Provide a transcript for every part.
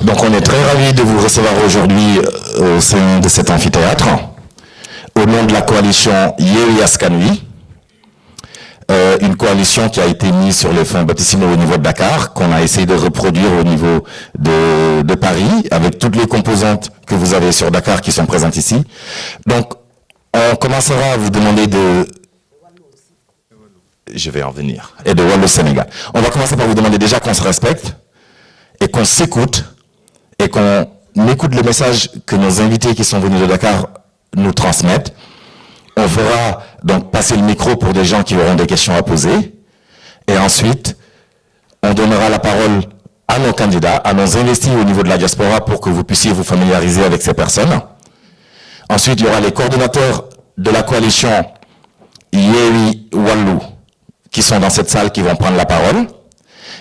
Donc on est très ravis de vous recevoir aujourd'hui au sein de cet amphithéâtre, au nom de la coalition Yewwi Askan Wi, une coalition qui a été mise sur les fonds baptismaux au niveau de Dakar, qu'on a essayé de reproduire au niveau de Paris, avec toutes les composantes que vous avez sur Dakar qui sont présentes ici. Donc on commencera à vous demander de... Je vais en venir. Et de Wallo Sénégal. On va commencer par vous demander déjà qu'on se respecte et qu'on s'écoute et qu'on écoute le message que nos invités qui sont venus de Dakar nous transmettent. On fera donc passer le micro pour des gens qui auront des questions à poser. Et ensuite, on donnera la parole à nos candidats, à nos investis au niveau de la diaspora pour que vous puissiez vous familiariser avec ces personnes. Ensuite, il y aura les coordonnateurs de la coalition Yewwi Wallu qui sont dans cette salle qui vont prendre la parole.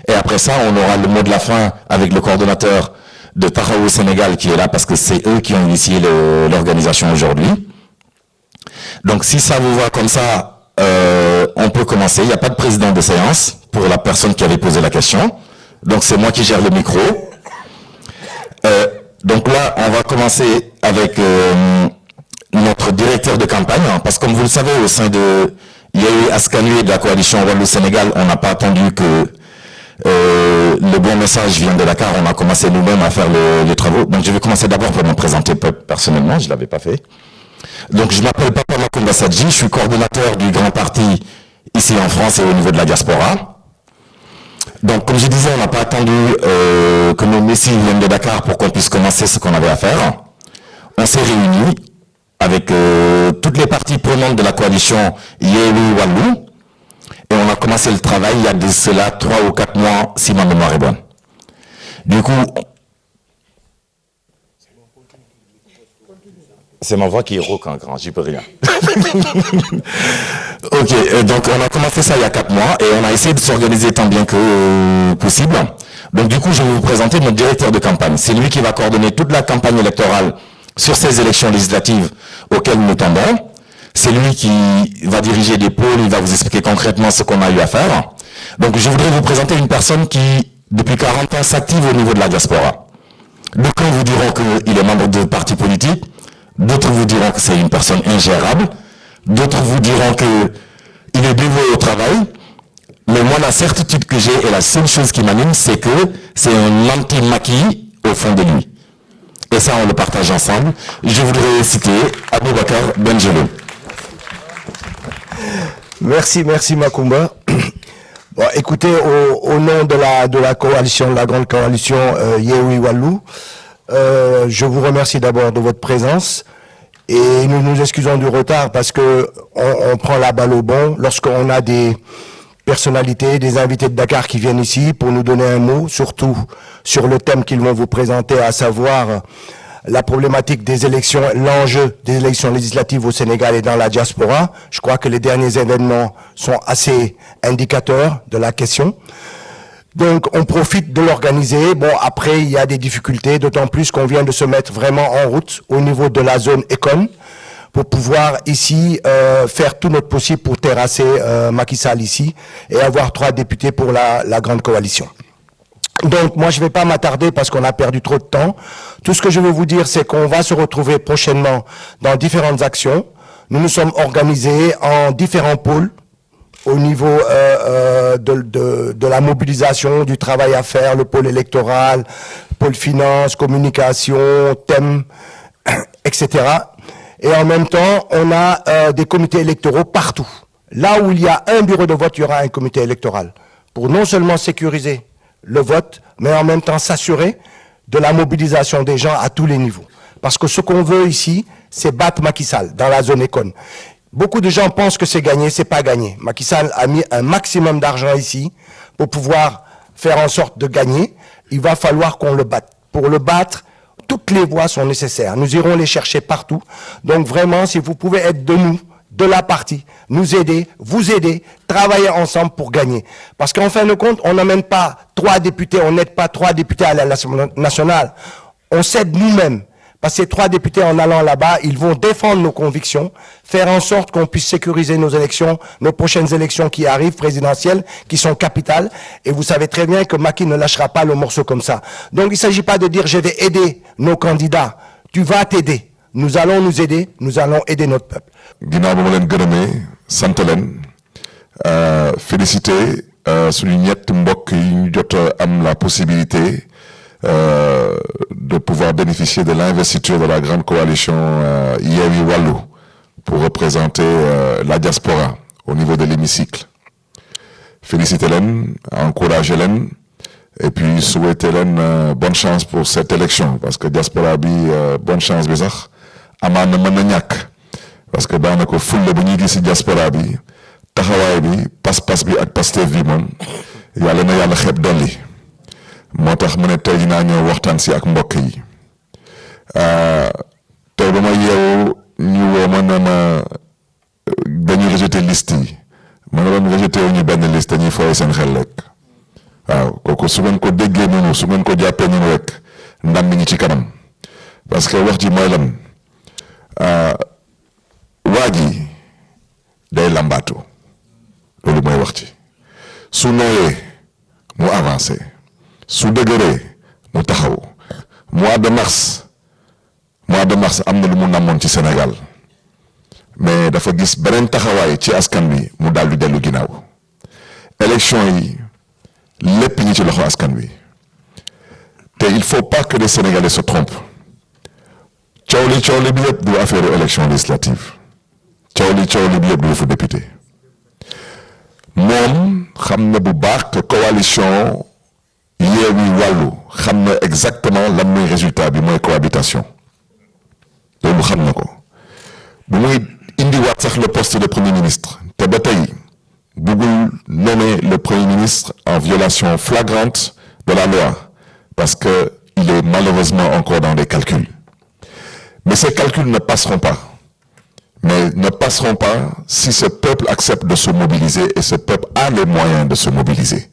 Et après ça, on aura le mot de la fin avec le coordonnateur de Taxawu Sénégal qui est là parce que c'est eux qui ont initié l'organisation aujourd'hui. Donc si ça vous va comme ça, on peut commencer. Il n'y a pas de président de séance pour la personne qui avait posé la question. Donc c'est moi qui gère le micro. Donc là, on va commencer avec notre directeur de campagne, parce que comme vous le savez, au sein de Yewwi Askan Wi et de la coalition Wallu Sénégal, on n'a pas attendu que le bon message vienne de Dakar. On a commencé nous-mêmes à faire les travaux. Donc je vais commencer d'abord par me présenter personnellement, je ne l'avais pas fait. Donc je m'appelle Papa Makumba Sadji, je suis coordonnateur du grand parti ici en France et au niveau de la diaspora. Donc comme je disais, on n'a pas attendu que nos messieurs viennent de Dakar pour qu'on puisse commencer ce qu'on avait à faire. On s'est réunis avec toutes les parties prenantes de la coalition Yewwi Wallu. Et on a commencé le travail il y a de cela 3 ou 4 mois, si ma mémoire est bonne. Du coup, c'est ma voix qui est rauque en grand, j'y peux rien. Ok, donc on a commencé ça il y a 4 mois et on a essayé de s'organiser tant bien que possible. Donc du coup, je vais vous présenter notre directeur de campagne. C'est lui qui va coordonner toute la campagne électorale sur ces élections législatives auxquelles nous tendons. C'est lui qui va diriger des pôles, il va vous expliquer concrètement ce qu'on a eu à faire. Donc je voudrais vous présenter une personne qui, depuis 40 ans, s'active au niveau de la diaspora. D'aucuns vous diront qu'il est membre de partis politiques, d'autres vous diront que c'est une personne ingérable, d'autres vous diront qu'il est dévoué au travail, mais moi la certitude que j'ai et la seule chose qui m'anime, c'est que c'est un anti-maquis au fond de lui. Et ça, on le partage ensemble. Je voudrais citer Aboubakar Benjelloun. Merci Makumba. Bon, écoutez, au nom de la coalition, de la grande coalition Yewwi Wallu, je vous remercie d'abord de votre présence et nous nous excusons du retard parce que on prend la balle au bon lorsqu'on a des personnalités, des invités de Dakar qui viennent ici pour nous donner un mot, surtout sur le thème qu'ils vont vous présenter, à savoir la problématique des élections, l'enjeu des élections législatives au Sénégal et dans la diaspora. Je crois que les derniers événements sont assez indicateurs de la question. Donc, on profite de l'organiser. Bon, après, il y a des difficultés, d'autant plus qu'on vient de se mettre vraiment en route au niveau de la zone Econ pour pouvoir ici faire tout notre possible pour terrasser Macky Sall ici et avoir 3 députés pour la grande coalition. Donc, moi, je ne vais pas m'attarder parce qu'on a perdu trop de temps. Tout ce que je veux vous dire, c'est qu'on va se retrouver prochainement dans différentes actions. Nous nous sommes organisés en différents pôles au niveau de la mobilisation, du travail à faire, le pôle électoral, pôle finance, communication, thème, etc. Et en même temps, on a des comités électoraux partout. Là où il y a un bureau de vote, il y aura un comité électoral pour non seulement sécuriser le vote, mais en même temps s'assurer de la mobilisation des gens à tous les niveaux. Parce que ce qu'on veut ici, c'est battre Macky Sall dans la zone Econ. Beaucoup de gens pensent que c'est gagné, c'est pas gagné. Macky Sall a mis un maximum d'argent ici pour pouvoir faire en sorte de gagner. Il va falloir qu'on le batte. Pour le battre, toutes les voies sont nécessaires. Nous irons les chercher partout. Donc vraiment, si vous pouvez être de nous, de la partie, nous aider, vous aider, travailler ensemble pour gagner. Parce qu'en fin de compte, on n'amène pas 3 députés, on n'aide pas 3 députés à l'Assemblée nationale. On s'aide nous-mêmes. Parce que ces 3 députés, en allant là-bas, ils vont défendre nos convictions, faire en sorte qu'on puisse sécuriser nos élections, nos prochaines élections qui arrivent, présidentielles, qui sont capitales. Et vous savez très bien que Macky ne lâchera pas le morceau comme ça. Donc il ne s'agit pas de dire je vais aider nos candidats. Tu vas t'aider. Nous allons nous aider, nous allons aider notre peuple. Ginnaaw ba ma leen gërëmee sant leen féliciter suñu ñett mbokk yi ñu jot am la possibilité de pouvoir bénéficier de l'investiture de la grande coalition Yewwi Wallu pour représenter la diaspora au niveau de l'hémicycle. Féliciter leen, encourager leen et puis souhaiter leen bonne chance pour cette élection parce que diaspora bi bonne chance bi sax amaan na mën na ñàkk parce que daanaka fulla bu ñuy gis ci diaspora bi taxawaay bi pas-pas bi ak Pastef bi moom yàlla na yàlla xeeb dolli moo tax mu ne tey dinaa ñëw waxtaan si ak mbokk yi tey ba ma yeewu ñu woo ma ne ma dañuy rejeter liste yi ma ne doon rejeter wu ñu benn liste dañuy fooy seen xel rek waaw kooku su ngeen ko déggee noonu su ngeen ko jàppee noonu rek ndam mi ngi ci kanam parce que wax ji mooy lan waa ji day lambaatu loolu mooy wax ci su nooyee mu avancé su dëgëree mu taxaw mois de mars am na lu mu namoon ci Sénégal mais dafa gis beneen taxawaay ci askan bi mu daal di dellu ginnaaw élection yi lépp ñi ci loxo askan bi te il faut pas que les Sénégalais se trompent coow li bi yëpp du affaire élection législative coow li bi yëpp du fu député moom xam na bu baax que coalition Yewwi Wallu xam na exactement lan mooy résultat bi mooy cohabitation loolu xam na ko bu muy indiwaat sax le poste de premier ministre te ba tey bëggul nommer le premier ministre en violation flagrante de la loi parce que il est malheureusement encore dans des calculs mais ces calculs ne passeront pas si ce peuple accepte de se mobiliser et ce peuple a les moyens de se mobiliser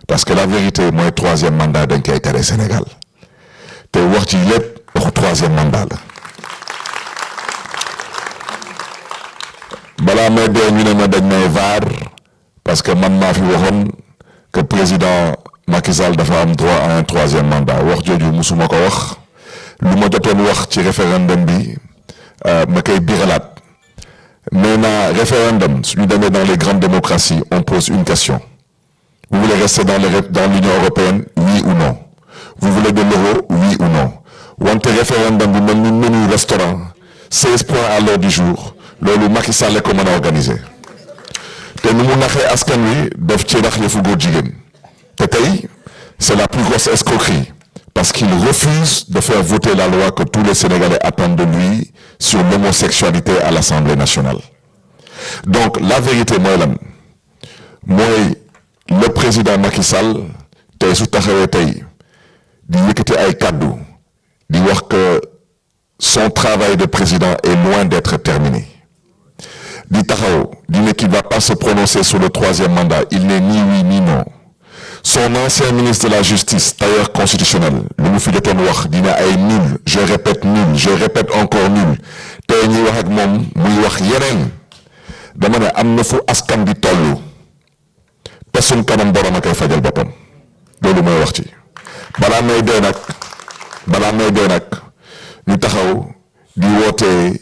parce que la vérité mooy 3e mandat dañ koy tere Sénégal te wax ci lépp waxu 3e mandat la balaa may dee ñu ne ma dañ may vaar parce que man maa fi waxoon que président Macky Sall dafa am droit à un 3e mandat wax jooju musuma ko wax lu ma jotoon wax ci référendum bi ma koy biralaat nee naa référendum suñu demee dans les grandes démocraties on pose une question vous voulez rester dans l'Union européenne oui ou non vous voulez de l'euro oui ou non wante référendum bi mel ni menu restaurant 16 points à l'heure du jour loolu Macky Sall ko mën a organiser te nu mu naxee askan wi def ci rax yëfu góor jigéen te tey c'est la plus grosse escroquerie parce qu'il refuse de faire voter la loi que tous les Sénégalais attendent de lui sur l'homosexualité à l'Assemblée nationale. Donc la vérité mooy lan mooy le président Macky Sall tey su taxawee tey di yëkkati ay kàddu di wax que son travail de président est loin d'être terminé di taxaw di ne qu'il va pas se prononcer sur le 3e mandat il n'est ni oui ni non. Son ancien ministre de la Justice, tailleur constitutionnel, lu mu fi jotoon wax dina ay nul, je répète encore nul tey ñuy wax ak moom muy wax yeneen dama ne am na fu askan bi tollu te suñ kanam borom a koy fajal boppam loolu mooy wax ci balaa may dee nag ñu taxaw di woote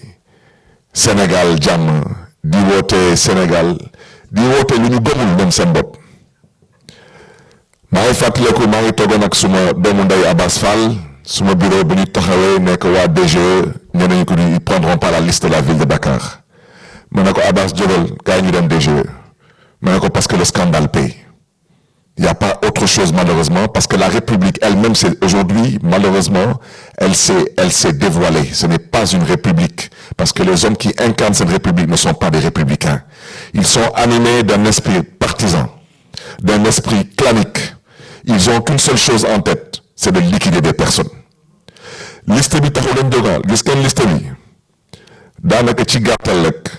Sénégal jàmm di woote Sénégal di woote lu ñu gëmul ñoom seen bopp maa ngi fàttaliku maa ngi toogoon ak suma doomu ndey Abbas Fall suma bureau bu ñu taxawee nekk waa DGE nee nañu ko ils prendront pas la liste de la ville de Dakar ma ne ko Abbas jógal gaa ñu dem DGE ma ne ko parce que le scandale paye il n'y a pas autre chose malheureusement parce que la République elle-même c'est aujourd'hui malheureusement elle s'est dévoilée ce n'est pas une république parce que les hommes qui incarnent cette république ne sont pas des républicains ils sont animés d'un esprit partisan d'un esprit clanique ils ont qu'une seule chose en tête c'est de liquider des personnes liste bi taxu leen jógal gis ngeen liste bi daanaka ci gàttal rek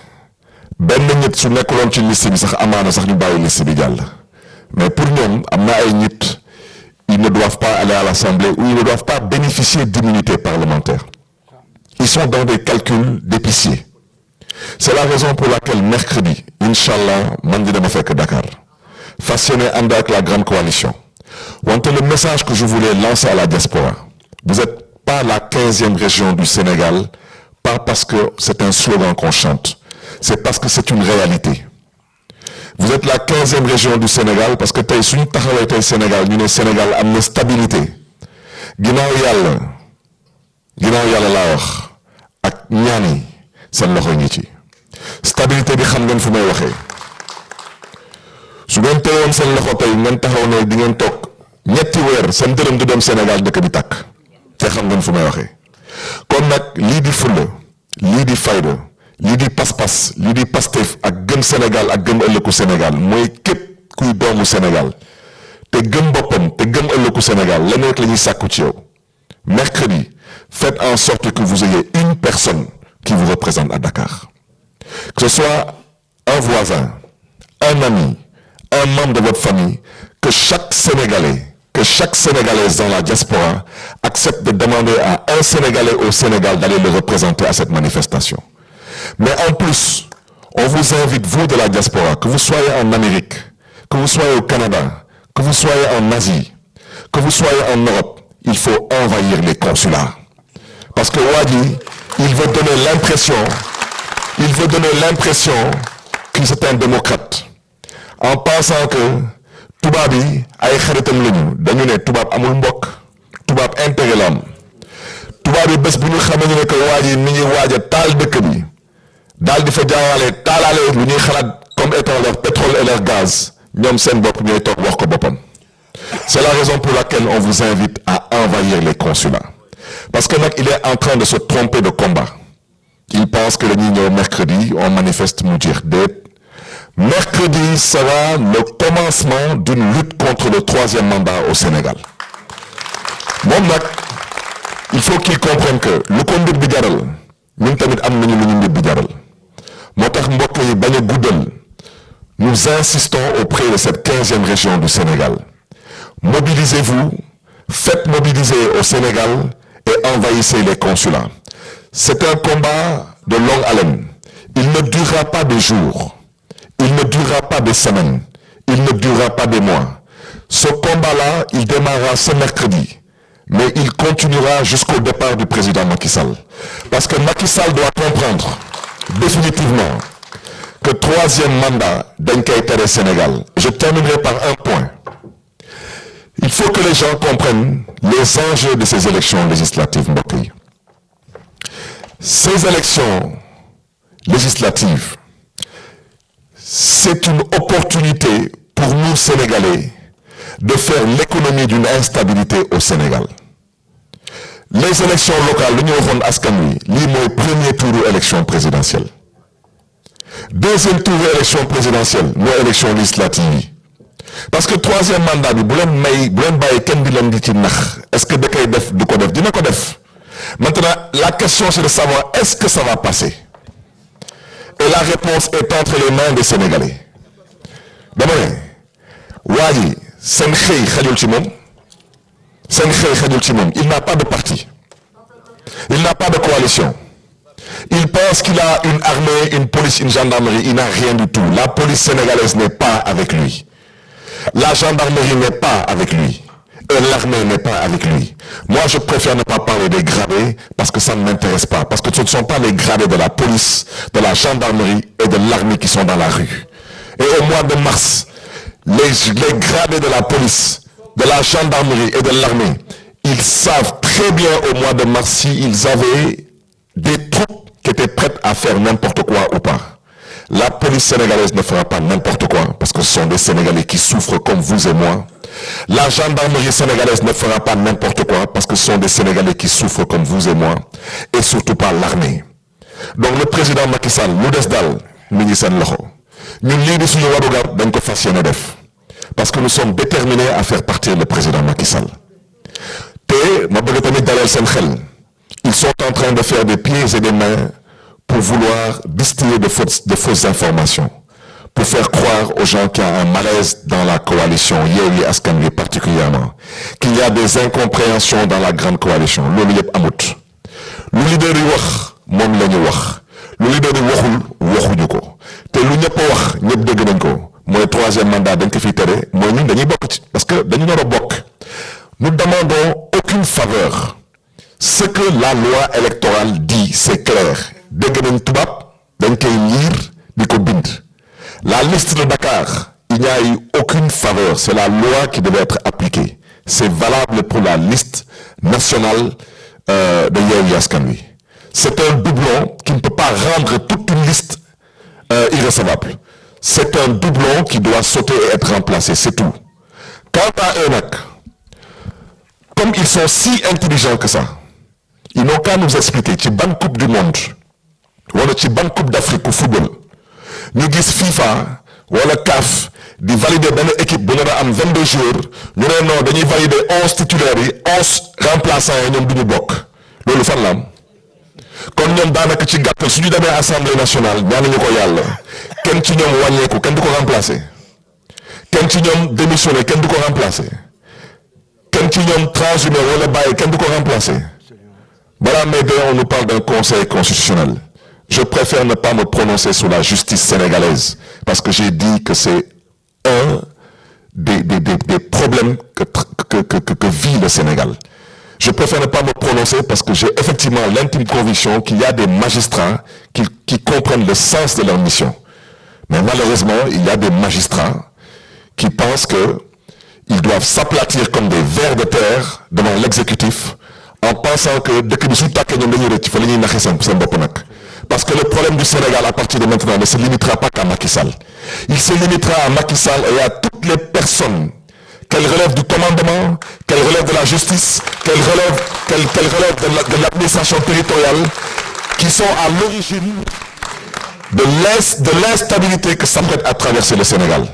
benn nit su nekkuloon ci liste bi sax amaana sax ñu bàyyi liste bi jàll mais pour ñoom am na ay nit ils ne doivent pas aller à l'Assemblée ou ils ne doivent pas bénéficier d'immunité parlementaire Ils sont dans des calculs d'épicier. C'est la raison pour laquelle mercredi, Inch'Allah, mandi dama fekk Dakar, fasciné ànd ak la grande coalition. Le message que je voulais lancer à la diaspora, vous n'êtes pas la 15e région du Sénégal, pas parce que c'est un slogan qu'on chante, c'est parce que c'est une réalité. Vous êtes la 15e région du Sénégal parce que tey suñu taxawee tey Sénégal ñu ne Sénégal am na stabilité ginnaaw yàlla laa wax ak ñaani seen loxo ñi ci stabilité bi xam ngeen fu may waxee su ngeen teewoon seen loxo tey ngeen taxaw ne di ngeen toog ñetti weer seen dërëm du dem Sénégal dëkk bi tàkk te xam ngeen fu may waxee kon nag lii di fulla lii di fayda lii di pas-pas lii di Pastef ak gëm Sénégal ak gëm ëllëgu Sénégal mooy képp kuy doomu Sénégal te gëm boppam te gëm ëllëgu Sénégal leneen rek la ñuy sàkku ci yow mercredi faites en sorte que vous ayez une personne qui vous représente à Dakar, que ce soit un voisin, un ami, un membre de votre famille, que chaque Sénégalais, que chaque Sénégalaise dans la diaspora accepte de demander à un Sénégalais au Sénégal d'aller le représenter à cette manifestation. Mais en plus, on vous invite, vous de la diaspora, que vous soyez en Amérique, que vous soyez au Canada, que vous soyez en Asie, que vous soyez en Europe, il faut envahir les consulats. Parce que Wadi, il veut donner l'impression qu'il est un démocrate. En pensant que tubaab yi ay xaritam lañu dañu ne tubaab amul mbokk tubaab intérêt la am tubaab yi bés bu ñu xamee ne que Wadi mi ngi waaj a taal dëkk bi daal di fa jaawaale taalaale lu ñuy xalaat comme étant leur pétrole et leur gaz ñoom seen bopp ñooy toog wax ko boppam. C'est la raison pour laquelle on vous invite à envahir les consulats. Parce que il est en train de se tromper de combat. Il pense que le Nino mercredi, on manifeste Moudjir. Mercredi sera le commencement d'une lutte contre le 3e mandat au Sénégal. Bon, il faut qu'ils comprennent que le conduit bidaral, nous insistons auprès de cette 15e région du Sénégal. Mobilisez-vous, faites mobiliser au Sénégal et envahissez les consulats. C'est un combat de longue haleine. Il ne durera pas des jours, il ne durera pas des semaines, il ne durera pas des mois. Ce combat-là, il démarrera ce mercredi, mais il continuera jusqu'au départ du président Macky Sall. Parce que Macky Sall doit comprendre définitivement que 3e mandat d'Enkaïtere Sénégal. Je terminerai par un point. Il faut que les gens comprennent les enjeux de ces élections législatives. Ces élections législatives, c'est une opportunité pour nous Sénégalais de faire l'économie d'une instabilité au Sénégal. Les élections locales, l'Union européenne Askanui, le premier tour de l'élection présidentielle. Deuxième tour de l'élection présidentielle, l'élection législative. Parce que 3e mandat, est-ce que maintenant, la question c'est de savoir est-ce que ça va passer? Et la réponse est entre les mains des Sénégalais. D'abord, Wadi, il n'a pas de parti. Il n'a pas de coalition. Il pense qu'il a une armée, une police, une gendarmerie. Il n'a rien du tout. La police sénégalaise n'est pas avec lui. La gendarmerie n'est pas avec lui. Et l'armée n'est pas avec lui. Moi, je préfère ne pas parler des gradés parce que ça ne m'intéresse pas. Parce que ce ne sont pas les gradés de la police, de la gendarmerie et de l'armée qui sont dans la rue. Et au mois de mars, les gradés de la police, de la gendarmerie et de l'armée, ils savent très bien au mois de mars s'ils avaient des troupes qui étaient prêtes à faire n'importe quoi ou pas. La police sénégalaise ne fera pas n'importe quoi parce que ce sont des Sénégalais qui souffrent comme vous et moi. La gendarmerie sénégalaise ne fera pas n'importe quoi parce que ce sont des Sénégalais qui souffrent comme vous et moi. Et surtout pas l'armée. Donc le président Macky Sall, nous desdal, ministre Loho, nous l'idée sur le Wadougar d'un confessionnaire def. Parce que nous sommes déterminés à faire partir le président Macky Sall. Ils sont en train de faire des pieds et des mains pour vouloir distiller de fausses informations, pour faire croire aux gens qu'il y a un malaise dans la coalition, Yewwi Askan Wi particulièrement, qu'il y a des incompréhensions dans la grande coalition. lu leader yi wax moom la ñu wax lu leader yi waxul waxuñu ko te lu ñëpp wax ñëpp dégg nañ ko mooy troisième mandat dañ ko fiy tere mooy ñun dañuy bokk ci parce que dañu nar a bokk. Nous demandons aucune faveur. Ce que la loi électorale dit, c'est clair. Dégg nañ tubaab dañ koy lire di ko bind. La liste de Dakar, il n'y a eu aucune faveur. C'est la loi qui devait être appliquée. C'est valable pour la liste nationale de Yewwi Askan Wi. C'est un doublon qui ne peut pas rendre toute une liste irrecevable. C'est un doublon qui doit sauter et être remplacé, c'est tout. Quant à eux nag, comme ils sont si intelligents que ça, ils n'ont qu'à nous expliquer ci ban coupe du monde wala ci ban coupe d'Afrique au football ñu gis FIFA wala CAF di valider benn équipe bu nar a am 22 jours ñu ne non dañuy valider 11 titulaires yi 11 remplaçants yi ñoom du ñu bokk loolu fan la am kon ñoom daanaka ci gàttal suñu demee assemblée nationale ñaanuñu ko yàlla kenn ci ñoom wàññeeku kenn du ko remplacer kenn ci ñoom démissionné kenn du ko remplacer kenn ci ñoom transhumé wala bàyyi kenn du ko remplacer. Voilà, mais on nous parle d'un conseil constitutionnel. Je préfère ne pas me prononcer sur la justice sénégalaise parce que j'ai dit que c'est un des problèmes que vit le Sénégal. Je préfère ne pas me prononcer parce que j'ai effectivement l'intime conviction qu'il y a des magistrats qui comprennent le sens de leur mission. Mais malheureusement, il y a des magistrats qui pensent qu'ils doivent s'aplatir comme des vers de terre devant l'exécutif en pensant que dès que nous sommes attaqués, parce que le problème du Sénégal à partir de maintenant ne se limitera pas qu'à Macky Sall. Il se limitera à Macky Sall et à toutes les personnes, qu'elles relèvent du commandement, qu'elles relèvent de la justice, qu'elles relèvent de l'administration territoriale, qui sont à l'origine de l'instabilité que s'apprête à traverser le Sénégal.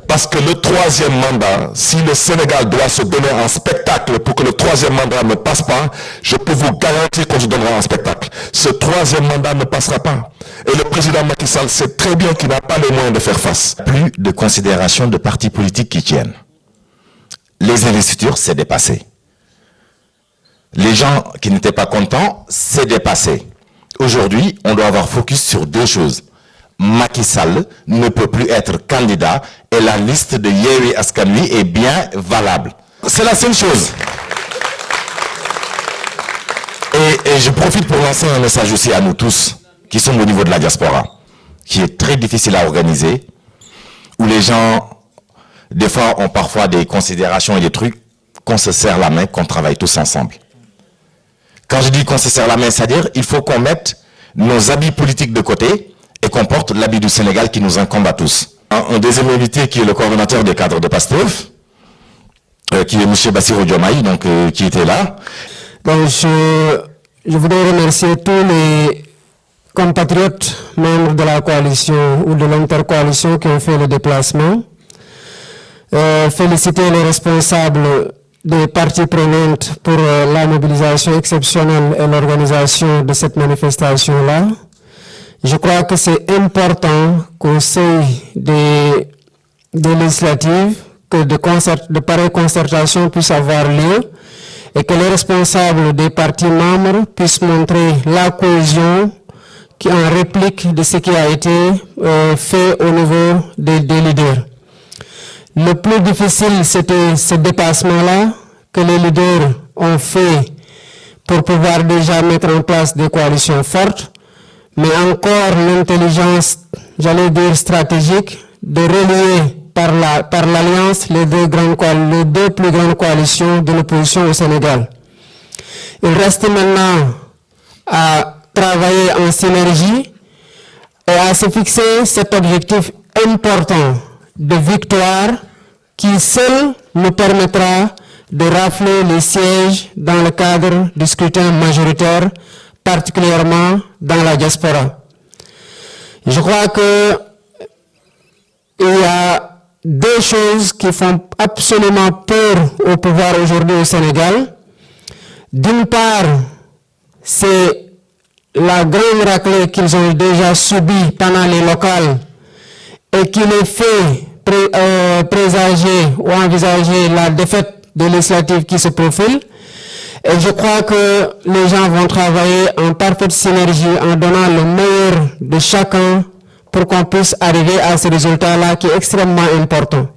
Parce que le troisième mandat, si le Sénégal doit se donner un spectacle pour que le troisième mandat ne passe pas, je peux vous garantir qu'on se donnera un spectacle. Ce troisième mandat ne passera pas. Et le président Macky Sall sait très bien qu'il n'a pas les moyens de faire face. Plus de considération de partis politiques qui tiennent. Les investitures, c'est dépassé. Les gens qui n'étaient pas contents, c'est dépassé. Aujourd'hui, on doit avoir focus sur deux choses. Macky Sall ne peut plus être candidat et la liste de Yewwi Askan Wi est bien valable. C'est la seule chose. Et je profite pour lancer un message aussi à nous tous qui sommes au niveau de la diaspora, qui est très difficile à organiser, où les gens, des fois, ont parfois des considérations et des trucs, qu'on se serre la main, qu'on travaille tous ensemble. Quand je dis qu'on se serre la main, c'est-à-dire il faut qu'on mette nos habits politiques de côté et qu'on porte l'habit du Sénégal qui nous incombe à tous. Un deuxième invité qui est le coordonnateur des cadres de PASTEF, qui est M. Bassirou Diomaye, donc qui était là. Donc je voudrais remercier tous les compatriotes membres de la coalition ou de l'intercoalition qui ont fait le déplacement. Féliciter les responsables des parties prenantes pour la mobilisation exceptionnelle et l'organisation de cette manifestation-là. Je crois que c'est important qu'au sein des législatives, que de pareilles concertations puissent avoir lieu et que les responsables des partis membres puissent montrer la cohésion qui en réplique de ce qui a été fait au niveau des leaders. Le plus difficile, c'était ce dépassement-là que les leaders ont fait pour pouvoir déjà mettre en place des coalitions fortes, mais encore l'intelligence, j'allais dire stratégique, de relier par l'alliance les deux plus grandes coalitions de l'opposition au Sénégal. Il reste maintenant à travailler en synergie et à se fixer cet objectif important de victoire qui seul nous permettra de rafler les sièges dans le cadre du scrutin majoritaire, particulièrement dans la diaspora. Je crois que il y a deux choses qui font absolument peur au pouvoir aujourd'hui au Sénégal. D'une part, c'est la grande raclée qu'ils ont déjà subie pendant les locales et qui les fait présager ou envisager la défaite des législatives qui se profilent. Et je crois que les gens vont travailler en parfaite synergie, en donnant le meilleur de chacun pour qu'on puisse arriver à ce résultat-là qui est extrêmement important.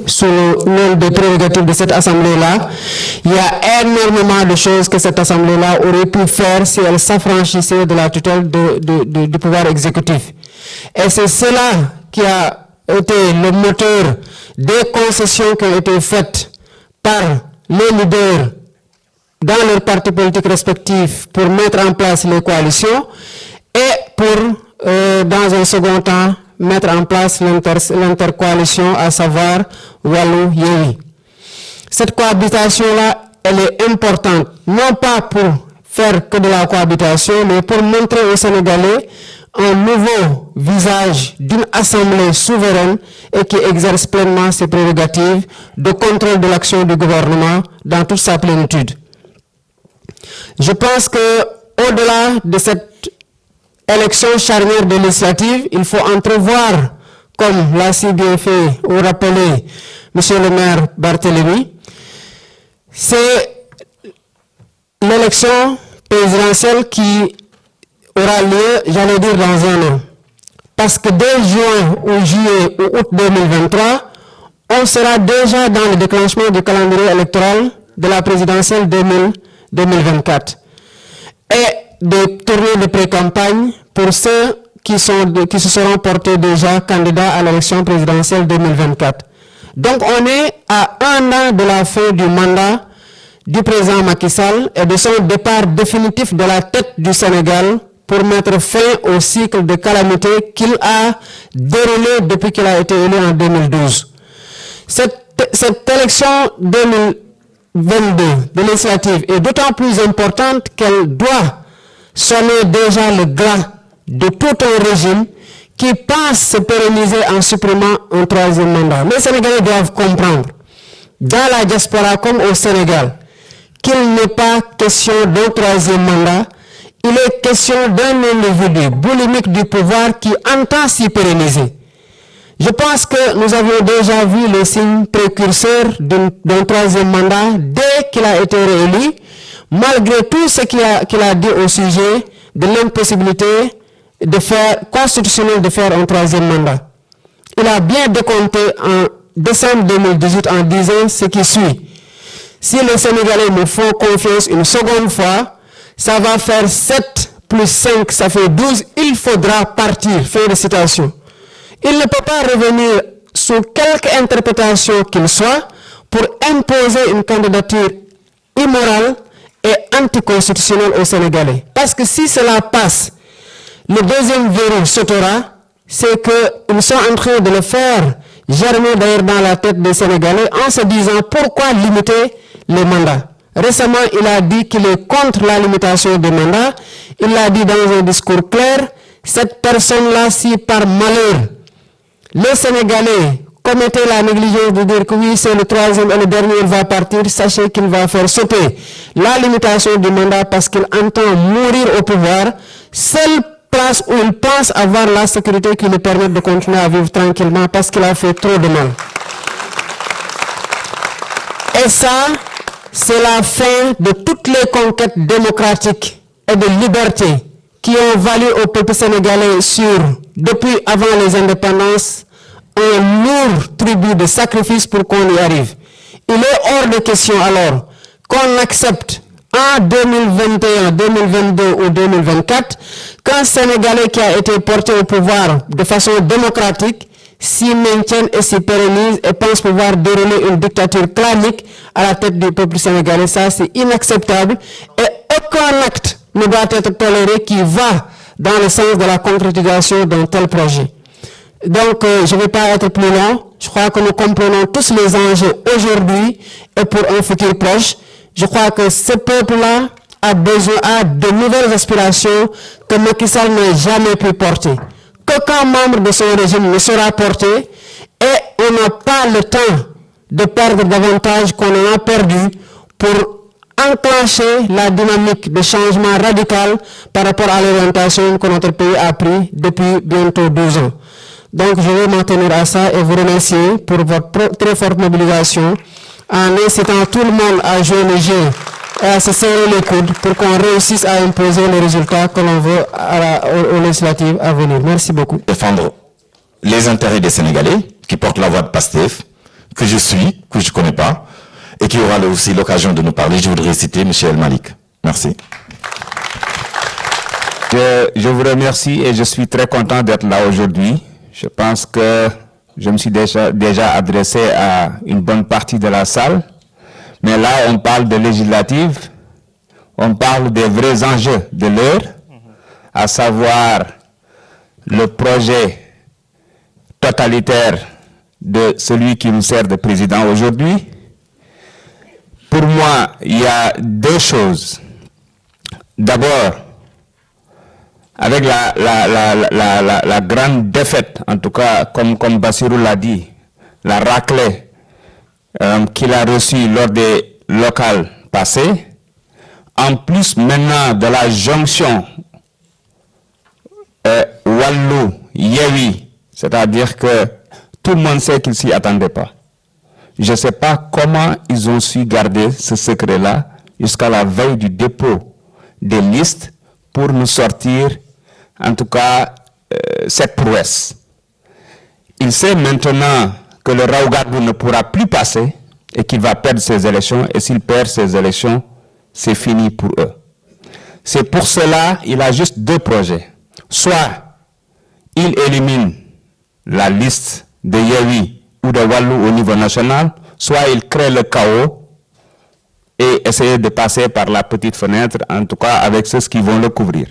Sous le nom des prérogatives de cette Assemblée-là, il y a énormément de choses que cette Assemblée-là aurait pu faire si elle s'affranchissait de la tutelle du pouvoir exécutif. Et c'est cela qui a été le moteur des concessions qui ont été faites par les leaders dans leurs partis politiques respectifs pour mettre en place les coalitions et pour, dans un second temps, mettre en place l'intercoalition, à savoir Wallu-Yewwi. Cette cohabitation-là, elle est importante, non pas pour faire que de la cohabitation, mais pour montrer aux Sénégalais un nouveau visage d'une assemblée souveraine et qui exerce pleinement ses prérogatives de contrôle de l'action du gouvernement dans toute sa plénitude. Je pense que au-delà de cette élection charnière de législative, il faut entrevoir, comme l'a si bien fait ou rappelé M. le maire Barthélémy, c'est l'élection présidentielle qui aura lieu, j'allais dire, dans un an. Parce que dès juin ou juillet ou août 2023, on sera déjà dans le déclenchement du calendrier électoral de la présidentielle 2024. Et des tournées de pré-campagne pour ceux qui se seront portés déjà candidats à l'élection présidentielle 2024. Donc on est à un an de la fin du mandat du président Macky Sall et de son départ définitif de la tête du Sénégal pour mettre fin au cycle de calamité qu'il a déroulé depuis qu'il a été élu en 2012. Cette élection 2022 de législative est d'autant plus importante qu'elle doit sonner déjà le glas de tout un régime qui pense se pérenniser en supprimant un troisième mandat. Les Sénégalais doivent comprendre, dans la diaspora comme au Sénégal, qu'il n'est pas question d'un troisième mandat, il est question d'un individu boulimique du pouvoir qui entend s'y pérenniser. Je pense que nous avions déjà vu les signes précurseurs d'un troisième mandat dès qu'il a été réélu, malgré tout ce qu'il a dit au sujet de l'impossibilité constitutionnelle de faire un troisième mandat. Il a bien décompté en décembre 2018 en disant ce qui suit. Si les Sénégalais me font confiance une seconde fois, ça va faire 7 plus 5, ça fait 12, il faudra partir. Fin de citation. Il ne peut pas revenir sous quelque interprétation qu'il soit pour imposer une candidature immorale et anticonstitutionnelle aux Sénégalais. Parce que si cela passe, le deuxième verrou sautera, c'est qu'ils sont en train de le faire germer d'ailleurs dans la tête des Sénégalais en se disant pourquoi limiter les mandats. Récemment, il a dit qu'il est contre la limitation des mandats. Il l'a dit dans un discours clair. Cette personne-là, si par malheur, les Sénégalais commettaient la négligence de dire que oui, c'est le troisième et le dernier, il va partir, sachez qu'il va faire sauter la limitation du mandat parce qu'il entend mourir au pouvoir. Seule place où il pense avoir la sécurité qui lui permet de continuer à vivre tranquillement parce qu'il a fait trop de mal. Et ça, c'est la fin de toutes les conquêtes démocratiques et de liberté qui ont valu au peuple sénégalais depuis avant les indépendances, un lourd tribut de sacrifice pour qu'on y arrive. Il est hors de question alors qu'on accepte en 2021, 2022 ou 2024 qu'un Sénégalais qui a été porté au pouvoir de façon démocratique s'y maintiennent et s'y pérennisent et pensent pouvoir dérouler une dictature clanique à la tête du peuple sénégalais. Ça, c'est inacceptable et aucun acte ne doit être toléré qui va dans le sens de la concrétisation d'un tel projet. Donc, je ne vais pas être plus long. Je crois que nous comprenons tous les enjeux aujourd'hui et pour un futur proche. Je crois que ce peuple-là a besoin de nouvelles aspirations que Macky Sall n'a jamais pu porter. Qu'aucun membre de son régime ne sera porté et on n'a pas le temps de perdre davantage qu'on en a perdu pour enclencher la dynamique de changement radical par rapport à l'orientation que notre pays a pris depuis bientôt 12 ans. Donc je vais m'en tenir à ça et vous remercier pour votre très forte mobilisation en incitant tout le monde à jouer le jeu à se serrer les coudes pour qu'on réussisse à imposer les résultats que l'on veut aux législatives à venir. Merci beaucoup. Défendre les intérêts des Sénégalais qui portent la voix de PASTEF, que je suis, que je ne connais pas, et qui aura aussi l'occasion de nous parler. Je voudrais citer M. El Malik. Merci. Je vous remercie et je suis très content d'être là aujourd'hui. Je pense que je me suis déjà adressé à une bonne partie de la salle. Mais là, on parle de législative, on parle des vrais enjeux de l'heure, à savoir le projet totalitaire de celui qui nous sert de président aujourd'hui. Pour moi, il y a deux choses. D'abord, avec la grande défaite, en tout cas, comme Bassirou l'a dit, la raclée qu'il a reçue lors des locales passées, en plus maintenant de la jonction Wallou, Yewi, c'est-à-dire que tout le monde sait qu'ils ne s'y attendaient pas. Je ne sais pas comment ils ont su garder ce secret-là jusqu'à la veille du dépôt des listes pour nous sortir, en tout cas, cette prouesse. Il sait maintenant que le Raougadou ne pourra plus passer et qu'il va perdre ses élections. Et s'il perd ses élections, c'est fini pour eux. C'est pour cela qu'il a juste deux projets. Soit il élimine la liste de Yewi ou de Wallou au niveau national, soit il crée le chaos et essayer de passer par la petite fenêtre, en tout cas avec ceux qui vont le couvrir.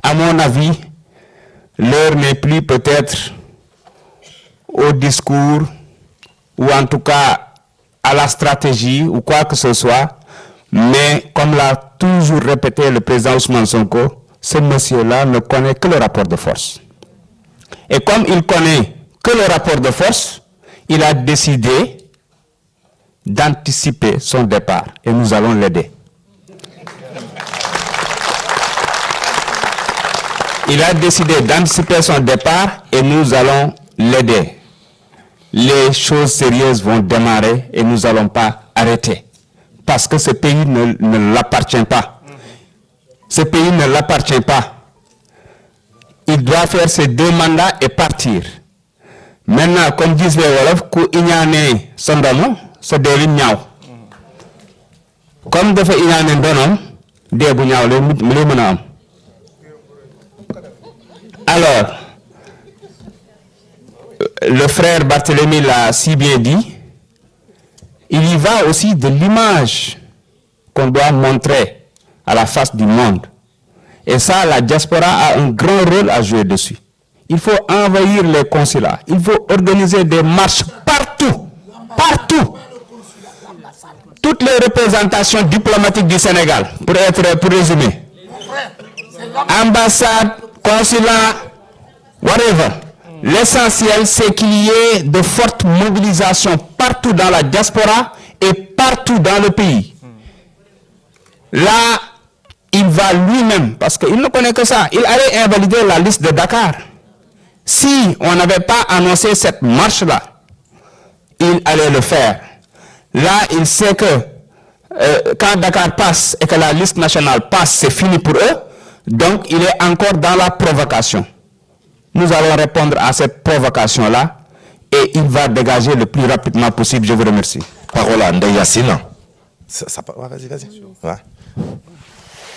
À mon avis, l'heure n'est plus peut-être au discours ou en tout cas à la stratégie ou quoi que ce soit, mais comme l'a toujours répété le président Ousmane Sonko, ce monsieur-là ne connaît que le rapport de force. Et comme il connaît que le rapport de force, il a décidé d'anticiper son départ et nous allons l'aider. Il a décidé d'anticiper son départ et nous allons l'aider. Les choses sérieuses vont démarrer et nous n'allons pas arrêter. Parce que ce pays ne l'appartient pas. Ce pays ne l'appartient pas. Il doit faire ses 2 mandats et partir. Maintenant, comme disent les Wolofs, ku iñane sondomo, so dewi ñaaw. Comme dafa iñane ndonom, dee bu ñaaw lay mën a am. Alors, le frère Barthélemy l'a si bien dit, il y va aussi de l'image qu'on doit montrer à la face du monde. Et ça, la diaspora a un grand rôle à jouer dessus. Il faut envahir les consulats. Il faut organiser des marches partout. Partout. Toutes les représentations diplomatiques du Sénégal, pour résumer. Ambassade, consulat, whatever. L'essentiel, c'est qu'il y ait de fortes mobilisations partout dans la diaspora et partout dans le pays. Là, il va lui-même, parce qu'il ne connaît que ça, il allait invalider la liste de Dakar. Si on n'avait pas annoncé cette marche-là, il allait le faire. Là, il sait que quand Dakar passe et que la liste nationale passe, c'est fini pour eux. Donc, il est encore dans la provocation. Nous allons répondre à cette provocation-là et il va dégager le plus rapidement possible. Je vous remercie. Parole à Ndeye Yassine. Ouais, vas-y. Ouais.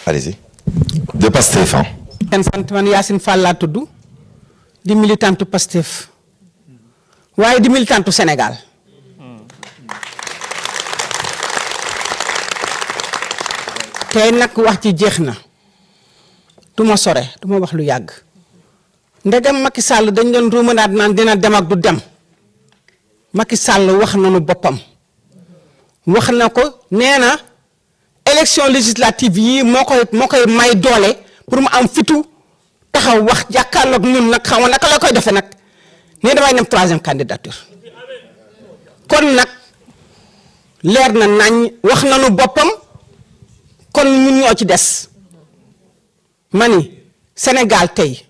Allez-y. De Pastef. Man Yassine Fall laa tudd di militante Pastef waaye di militante Sénégal. tey nag wax ci jeex na du ma sore du ma wax lu yàgg ndegam Macky Sall dañ doon ruumanaat naan dina dem ak du dem Macky Sall wax nañu boppam wax na ko nee na élection législative yi moo koy may doole pour mu am fitu taxaw wax jàkkaarloog ñun nag xaw ma naka la koy defee nag nee damay dem 3e candidature kon nag leer na nañ wax nañu boppam kon ñun ñoo ci des mani Sénégal tey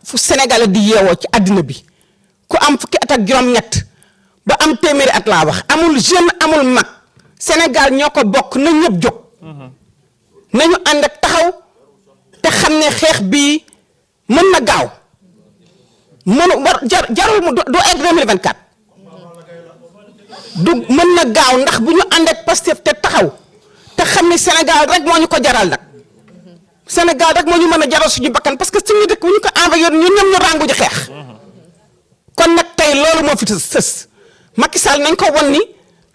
fu Sénégal di yeewoo ci àddina bi ku am fukki at ak juróom-ñett ba am téeméeri at laa wax amul jeune amul mag Sénégal ñoo ko bokk na ñëpp jóg nañu ànd ak taxaw te xam ne xeex bii mën na gaaw jarul mu du egg 2024 du mën na gaaw ndax bu ñu ànd ak Pastef te taxaw te xam ne Sénégal rek moo ñu ko jaral nag Sénégal rek moo ñu mën a jaral suñu bakkan parce que suñu dëkk bu ñu ko envoyé ñun ñoom ñu ràngu ji xeex kon nag tey loolu moo fi sës Macky Sall nañ ko won ni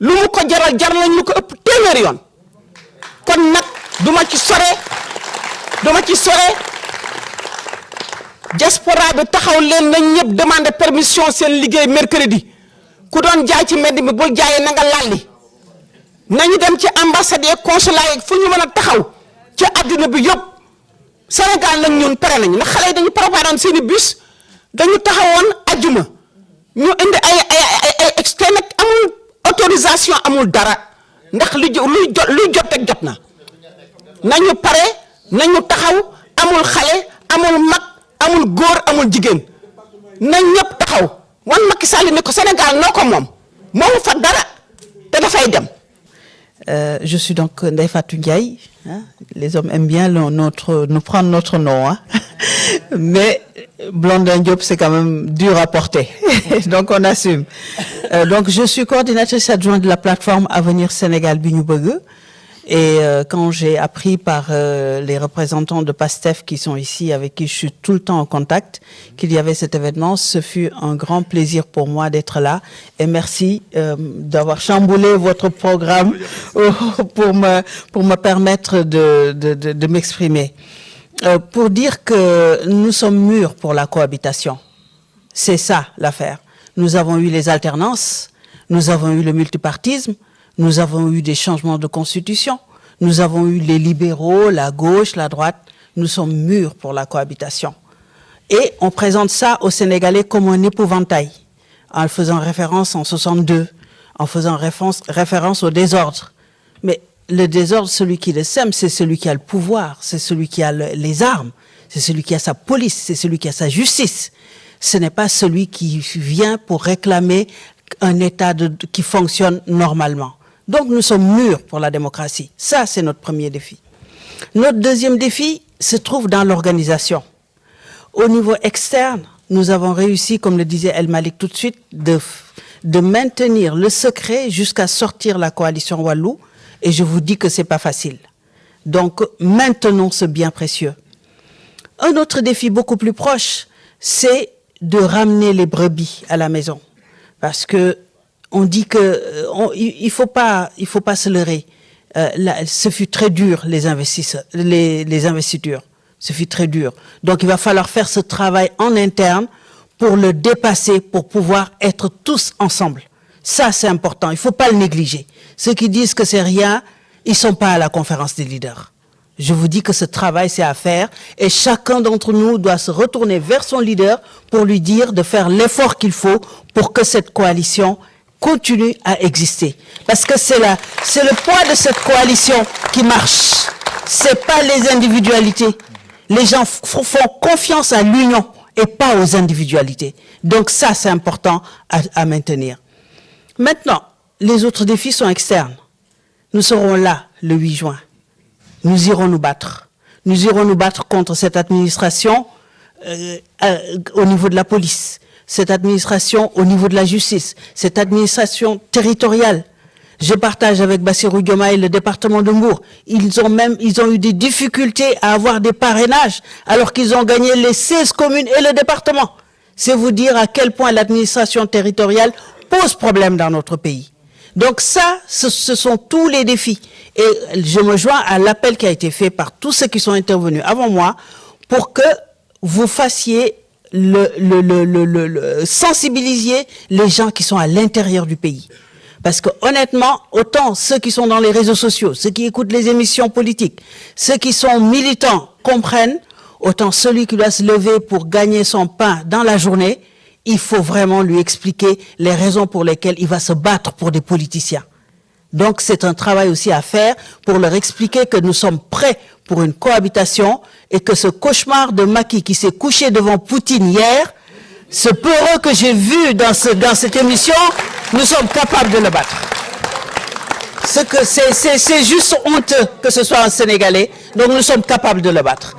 lu mu ko jaral nañ lu ko ëpp téeméeri yoon kon nag duma ci sore diaspora bi taxaw leen nañ ñëpp demander permission seen liggéey mercredi ku doon jaay ci mbedd mi bul jaayee na nga lalli nañu dem ci ambassade et consulat yi fu ñu mën a taxaw ci àdduna bi yëpp Sénégal nag ñun pare nañu ndax xale yi dañu préparé seeni bus dañu taxawoon ajjuma ñu indi ay externe amul autorisation amul dara ndax luy jot ak jot na nañu pare nañu taxaw amul xale amul mag amul góor amul jigéen nañ ñëpp taxaw wan Macky Sall ne ko Sénégal noo ko moom moomu fa dara te dafay dem. Je suis donc Ndeye Fatou Ndiaye. Hein? Les hommes aiment bien nous prendre notre nom. Hein? Mais Blondin Diop, c'est quand même dur à porter. Donc, on assume. Donc, je suis coordinatrice adjointe de la plateforme Avenir Sénégal Bignoubegue. Et quand j'ai appris par les représentants de PASTEF qui sont ici, avec qui je suis tout le temps en contact, qu'il y avait cet événement, ce fut un grand plaisir pour moi d'être là. Et merci d'avoir chamboulé votre programme pour me permettre de m'exprimer. Pour dire que nous sommes mûrs pour la cohabitation. C'est ça l'affaire. Nous avons eu les alternances, nous avons eu le multipartisme, nous avons eu des changements de constitution, nous avons eu les libéraux, la gauche, la droite. Nous sommes mûrs pour la cohabitation. Et on présente ça aux Sénégalais comme un épouvantail, en faisant référence en 62, en faisant référence au désordre. Mais le désordre, celui qui le sème, c'est celui qui a le pouvoir, c'est celui qui a les armes, c'est celui qui a sa police, c'est celui qui a sa justice. Ce n'est pas celui qui vient pour réclamer un État qui fonctionne normalement. Donc nous sommes mûrs pour la démocratie. Ça, c'est notre premier défi. Notre deuxième défi se trouve dans l'organisation. Au niveau externe, nous avons réussi, comme le disait El Malik tout de suite, de maintenir le secret jusqu'à sortir la coalition Wallou. Et je vous dis que ce n'est pas facile. Donc, maintenons ce bien précieux. Un autre défi beaucoup plus proche, c'est de ramener les brebis à la maison. Parce que on dit que il faut pas se leurrer. Ce fut très dur, les investitures. Ce fut très dur. Donc, il va falloir faire ce travail en interne pour le dépasser, pour pouvoir être tous ensemble. Ça, c'est important. Il ne faut pas le négliger. Ceux qui disent que c'est rien, ils ne sont pas à la conférence des leaders. Je vous dis que ce travail, c'est à faire. Et chacun d'entre nous doit se retourner vers son leader pour lui dire de faire l'effort qu'il faut pour que cette coalition continue à exister. Parce que c'est le poids de cette coalition qui marche. Ce n'est pas les individualités. Les gens font confiance à l'union et pas aux individualités. Donc ça, c'est important à maintenir. Maintenant, les autres défis sont externes. Nous serons là le 8 juin. Nous irons nous battre. Nous irons nous battre contre cette administration au niveau de la police, cette administration au niveau de la justice, cette administration territoriale. Je partage avec Bassirou Diomaye le département de Mbour. Ils ont eu des difficultés à avoir des parrainages alors qu'ils ont gagné les 16 communes et le département. C'est vous dire à quel point l'administration territoriale pose problème dans notre pays. Donc ça, ce sont tous les défis. Et je me joins à l'appel qui a été fait par tous ceux qui sont intervenus avant moi pour que vous fassiez sensibilisiez les gens qui sont à l'intérieur du pays. Parce que honnêtement, autant ceux qui sont dans les réseaux sociaux, ceux qui écoutent les émissions politiques, ceux qui sont militants comprennent, autant celui qui doit se lever pour gagner son pain dans la journée, il faut vraiment lui expliquer les raisons pour lesquelles il va se battre pour des politiciens. Donc c'est un travail aussi à faire pour leur expliquer que nous sommes prêts pour une cohabitation et que ce cauchemar de Macky qui s'est couché devant Poutine hier, ce peureux que j'ai vu dans cette émission, nous sommes capables de le battre. C'est juste honteux que ce soit un Sénégalais Donc nous sommes capables de le battre.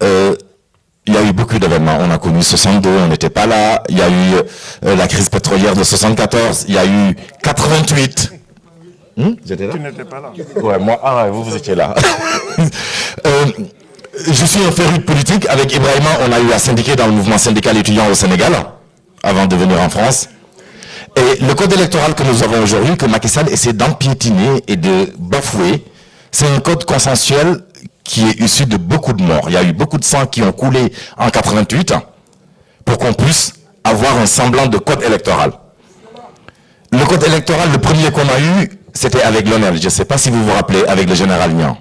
Il y a eu beaucoup d'événements. On a connu 62, on n'était pas là. Il y a eu la crise pétrolière de 74. Il y a eu 88. J'étais là? Tu n'étais pas là. Ouais, moi, vous étiez là. Je suis un féru de politique. Avec Ibrahima, on a eu à syndiquer dans le mouvement syndical étudiant au Sénégal, avant de venir en France. Et le code électoral que nous avons aujourd'hui, que Macky Sall essaie d'empiétiner et de bafouer, c'est un code consensuel qui est issu de beaucoup de morts. Il y a eu beaucoup de sang qui ont coulé en 88 pour qu'on puisse avoir un semblant de code électoral. Le code électoral, le premier qu'on a eu, c'était avec Lionel. Je ne sais pas si vous vous rappelez, avec le général Niang.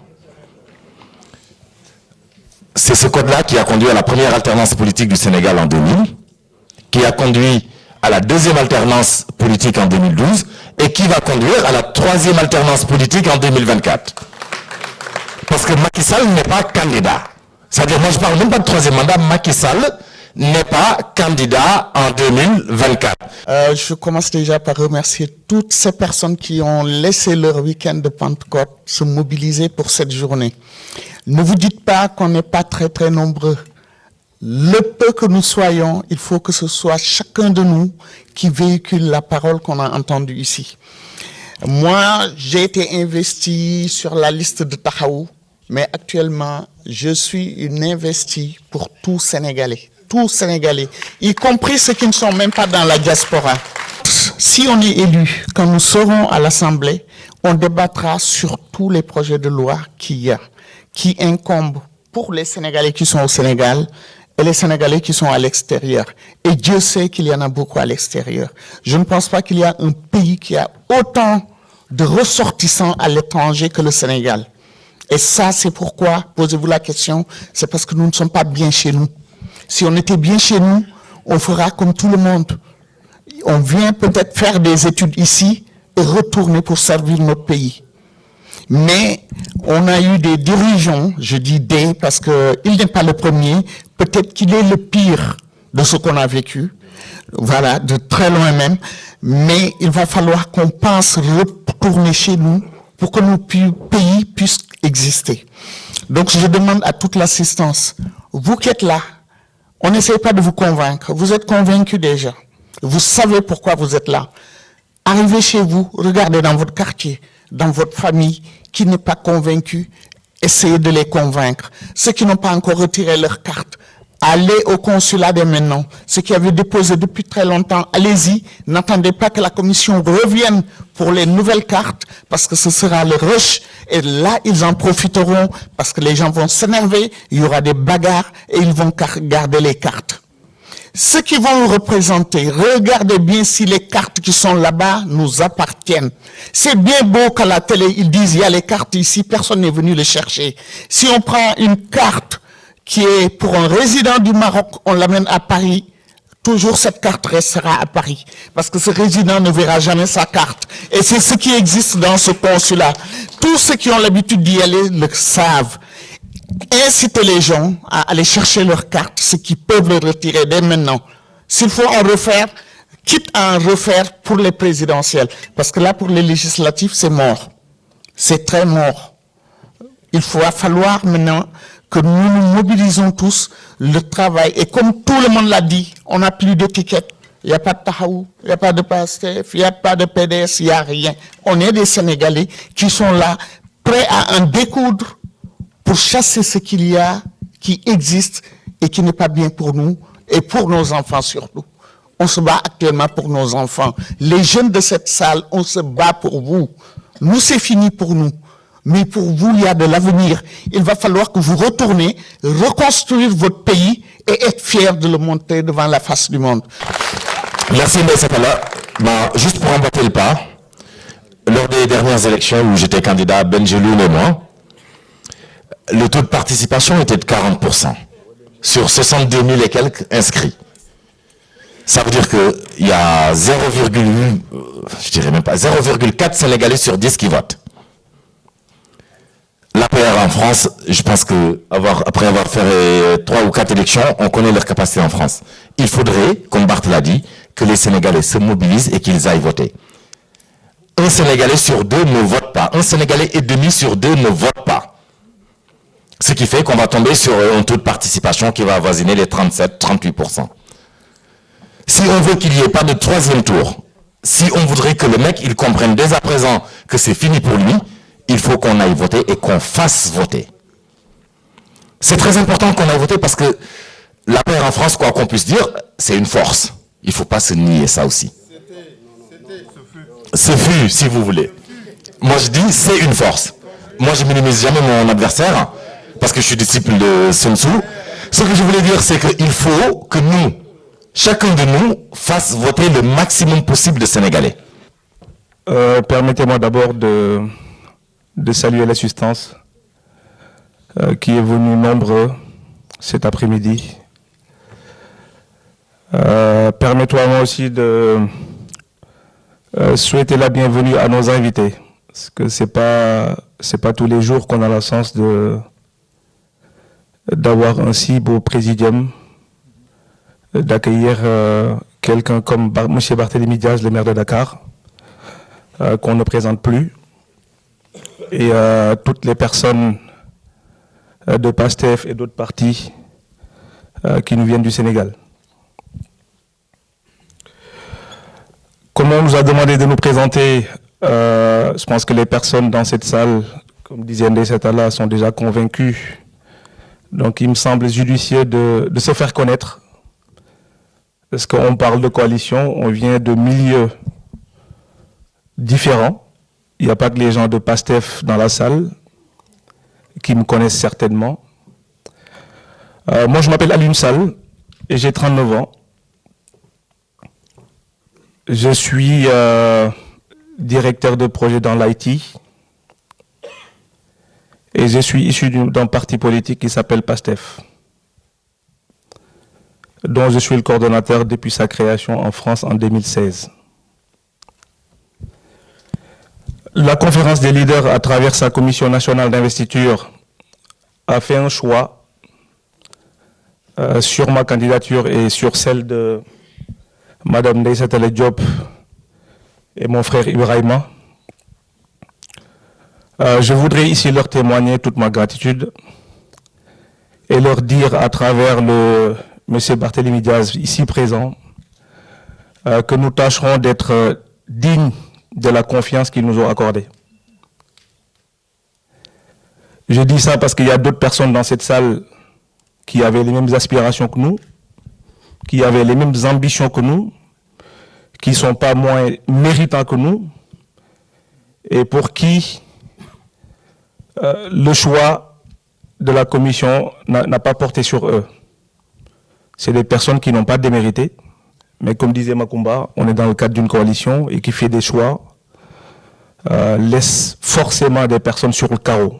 C'est ce code-là qui a conduit à la première alternance politique du Sénégal en 2000, qui a conduit à la deuxième alternance politique en 2012 et qui va conduire à la troisième alternance politique en 2024. Parce que Macky Sall n'est pas candidat. C'est-à-dire, moi je ne parle même pas de troisième mandat, Macky Sall n'est pas candidat en 2024. Je commence déjà par remercier toutes ces personnes qui ont laissé leur week-end de Pentecôte se mobiliser pour cette journée. Ne vous dites pas qu'on n'est pas très nombreux. Le peu que nous soyons, il faut que ce soit chacun de nous qui véhicule la parole qu'on a entendue ici. Moi, j'ai été investi sur la liste de Tahaou, mais actuellement, je suis une investie pour tout Sénégalais, y compris ceux qui ne sont même pas dans la diaspora. Si on est élu, quand nous serons à l'Assemblée, on débattra sur tous les projets de loi qu'il y a, qui incombent pour les Sénégalais qui sont au Sénégal et les Sénégalais qui sont à l'extérieur. Et Dieu sait qu'il y en a beaucoup à l'extérieur. Je ne pense pas qu'il y a un pays qui a autant de ressortissants à l'étranger que le Sénégal. Et ça, c'est pourquoi, posez-vous la question, c'est parce que nous ne sommes pas bien chez nous. Si on était bien chez nous, on fera comme tout le monde. On vient peut-être faire des études ici et retourner pour servir notre pays. Mais on a eu des dirigeants, je dis des parce qu'il n'est pas le premier, peut-être qu'il est le pire de ce qu'on a vécu, voilà, de très loin même, mais il va falloir qu'on pense retourner chez nous pour que nos pays puissent exister. Donc je demande à toute l'assistance, vous qui êtes là, on n'essaie pas de vous convaincre, vous êtes convaincus déjà, vous savez pourquoi vous êtes là. Arrivez chez vous, regardez dans votre quartier, dans votre famille, qui n'est pas convaincu, essayez de les convaincre. Ceux qui n'ont pas encore retiré leur carte, allez au consulat dès maintenant. Ceux qui avaient déposé depuis très longtemps, allez-y. N'attendez pas que la commission revienne pour les nouvelles cartes, parce que ce sera le rush. Et là, ils en profiteront, parce que les gens vont s'énerver, il y aura des bagarres, et ils vont garder les cartes. Ceux qui vont nous représenter, regardez bien si les cartes qui sont là-bas nous appartiennent. C'est bien beau qu'à la télé, ils disent, il y a les cartes ici, personne n'est venu les chercher. Si on prend une carte qui est pour un résident du Maroc, on l'amène à Paris, toujours cette carte restera à Paris. Parce que ce résident ne verra jamais sa carte. Et c'est ce qui existe dans ce consulat. Tous ceux qui ont l'habitude d'y aller le savent. Incitez les gens à aller chercher leurs cartes, ceux qui peuvent les retirer dès maintenant. S'il faut en refaire, quitte à en refaire pour les présidentielles. Parce que là, pour les législatives, c'est mort. C'est très mort. Il va falloir maintenant que nous nous mobilisons tous, le travail. Et comme tout le monde l'a dit, on n'a plus d'étiquette. Il n'y a pas de Tahaou, il n'y a pas de PASTEF, il n'y a pas de PDS, il n'y a rien. On est des Sénégalais qui sont là, prêts à en découdre pour chasser ce qu'il y a, qui existe et qui n'est pas bien pour nous et pour nos enfants surtout. On se bat actuellement pour nos enfants. Les jeunes de cette salle, on se bat pour vous. Nous, c'est fini pour nous. Mais pour vous, il y a de l'avenir. Il va falloir que vous retournez, reconstruire votre pays et être fiers de le montrer devant la face du monde. Merci, M. Sapala. Juste pour emboîter le pas, lors des dernières élections où j'étais candidat, Benjeloun et moi, le taux de participation était de 40%, sur 62 000 et quelques inscrits. Ça veut dire qu'il y a 0,8, je dirais même pas, 0,4 Sénégalais sur 10 qui votent. L'APR en France, je pense que après avoir fait 3 ou 4 élections, on connaît leur capacité en France. Il faudrait, comme Barth l'a dit, que les Sénégalais se mobilisent et qu'ils aillent voter. Un Sénégalais sur 2 ne vote pas. Un Sénégalais et demi sur 2 ne vote pas. qui fait qu'on va tomber sur un taux de participation qui va avoisiner les 37-38%. Si on veut qu'il n'y ait pas de troisième tour, si on voudrait que le mec, il comprenne dès à présent que c'est fini pour lui, il faut qu'on aille voter et qu'on fasse voter. C'est très important qu'on aille voter parce que la paix en France, quoi qu'on puisse dire, c'est une force. Il ne faut pas se nier ça aussi. Ce fut, si vous voulez. Moi, je dis, c'est une force. Moi, je ne minimise jamais mon adversaire parce que je suis disciple de Sun Tzu. Ce que je voulais dire, c'est qu'il faut que nous, chacun de nous, fasse voter le maximum possible de Sénégalais. Permettez-moi d'abord de saluer l'assistance qui est venue nombreux cet après-midi. Permettez-moi aussi de souhaiter la bienvenue à nos invités, parce que c'est pas tous les jours qu'on a la chance d'avoir un si beau présidium, d'accueillir quelqu'un comme M. Barthélémy Diaz, le maire de Dakar, qu'on ne présente plus, et toutes les personnes de PASTEF et d'autres partis qui nous viennent du Sénégal. Comme on nous a demandé de nous présenter, je pense que les personnes dans cette salle, comme disait Ndeye Setala, sont déjà convaincues. Donc il me semble judicieux de se faire connaître. Parce qu'on parle de coalition, on vient de milieux différents. Il n'y a pas que les gens de PASTEF dans la salle qui me connaissent certainement. Moi, je m'appelle Alioune Sall et j'ai 39 ans. Je suis directeur de projet dans l'IT et je suis issu d'un parti politique qui s'appelle PASTEF, dont je suis le coordonnateur depuis sa création en France en 2016. La conférence des leaders, à travers sa commission nationale d'investiture, a fait un choix sur ma candidature et sur celle de Madame Ndeye Setala Diop et mon frère Ibrahima. Je voudrais ici leur témoigner toute ma gratitude et leur dire à travers M. Barthélémy Diaz, ici présent, que nous tâcherons d'être dignes de la confiance qu'ils nous ont accordée. Je dis ça parce qu'il y a d'autres personnes dans cette salle qui avaient les mêmes aspirations que nous, qui avaient les mêmes ambitions que nous, qui ne sont pas moins méritants que nous, et pour qui le choix de la commission n'a pas porté sur eux. C'est des personnes qui n'ont pas démérité, mais comme disait Makumba, on est dans le cadre d'une coalition et qui fait des choix, laisse forcément des personnes sur le carreau.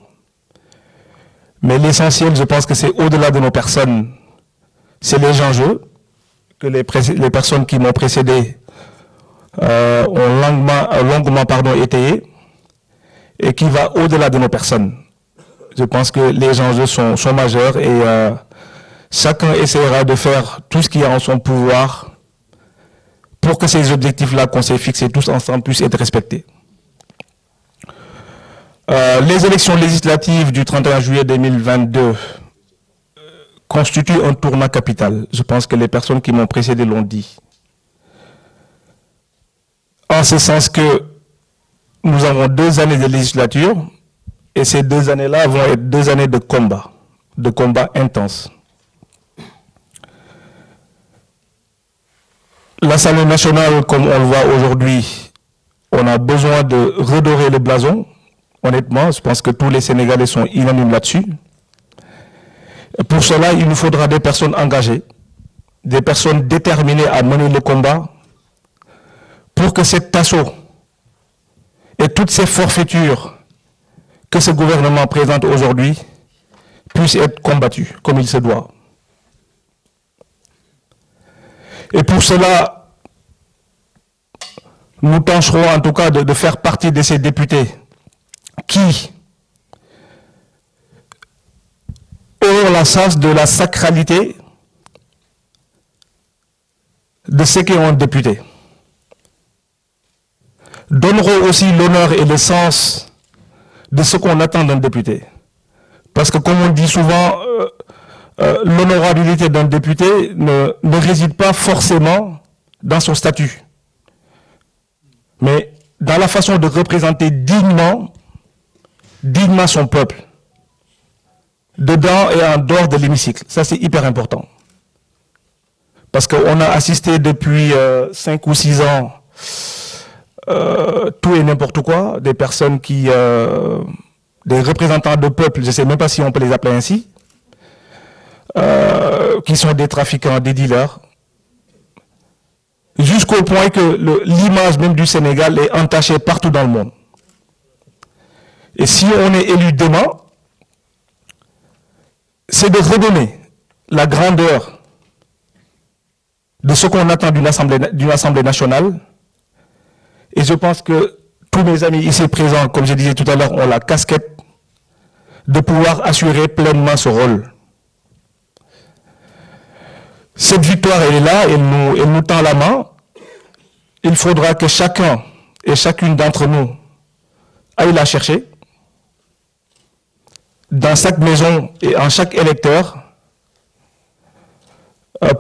Mais l'essentiel, je pense que c'est au-delà de nos personnes, c'est les enjeux que les personnes qui m'ont précédé ont longuement étayé et qui va au-delà de nos personnes. Je pense que les enjeux sont majeurs et chacun essaiera de faire tout ce qui est en son pouvoir pour que ces objectifs-là qu'on s'est fixés tous ensemble puissent être respectés. Les élections législatives du 31 juillet 2022 constituent un tournant capital. Je pense que les personnes qui m'ont précédé l'ont dit. En ce sens que nous avons 2 années de législature et ces 2 années-là vont être 2 années de combat intense. L'Assemblée nationale, comme on le voit aujourd'hui, on a besoin de redorer le blason. Honnêtement, je pense que tous les Sénégalais sont unanimes là-dessus. Pour cela, il nous faudra des personnes engagées, des personnes déterminées à mener le combat pour que cet assaut et toutes ces forfaitures que ce gouvernement présente aujourd'hui puissent être combattues comme il se doit. Et pour cela, nous tâcherons en tout cas de faire partie de ces députés qui auront la sens de la sacralité de ce qu'est un député, donneront aussi l'honneur et le sens de ce qu'on attend d'un député, Parce que comme on dit souvent, l'honorabilité d'un député ne réside pas forcément dans son statut, mais dans la façon de représenter dignement son peuple, dedans et en dehors de l'hémicycle. Ça, c'est hyper important. Parce qu'on a assisté depuis 5 ou 6 ans tout et n'importe quoi, des personnes qui... des représentants de peuple, je ne sais même pas si on peut les appeler ainsi, qui sont des trafiquants, des dealers, jusqu'au point que l'image même du Sénégal est entachée partout dans le monde. Et si on est élu demain, c'est de redonner la grandeur de ce qu'on attend d'une assemblée nationale. Et je pense que tous mes amis ici présents, comme je disais tout à l'heure, ont la casquette de pouvoir assurer pleinement ce rôle. Cette victoire, elle est là, elle nous tend la main. Il faudra que chacun et chacune d'entre nous aille la chercher dans chaque maison et en chaque électeur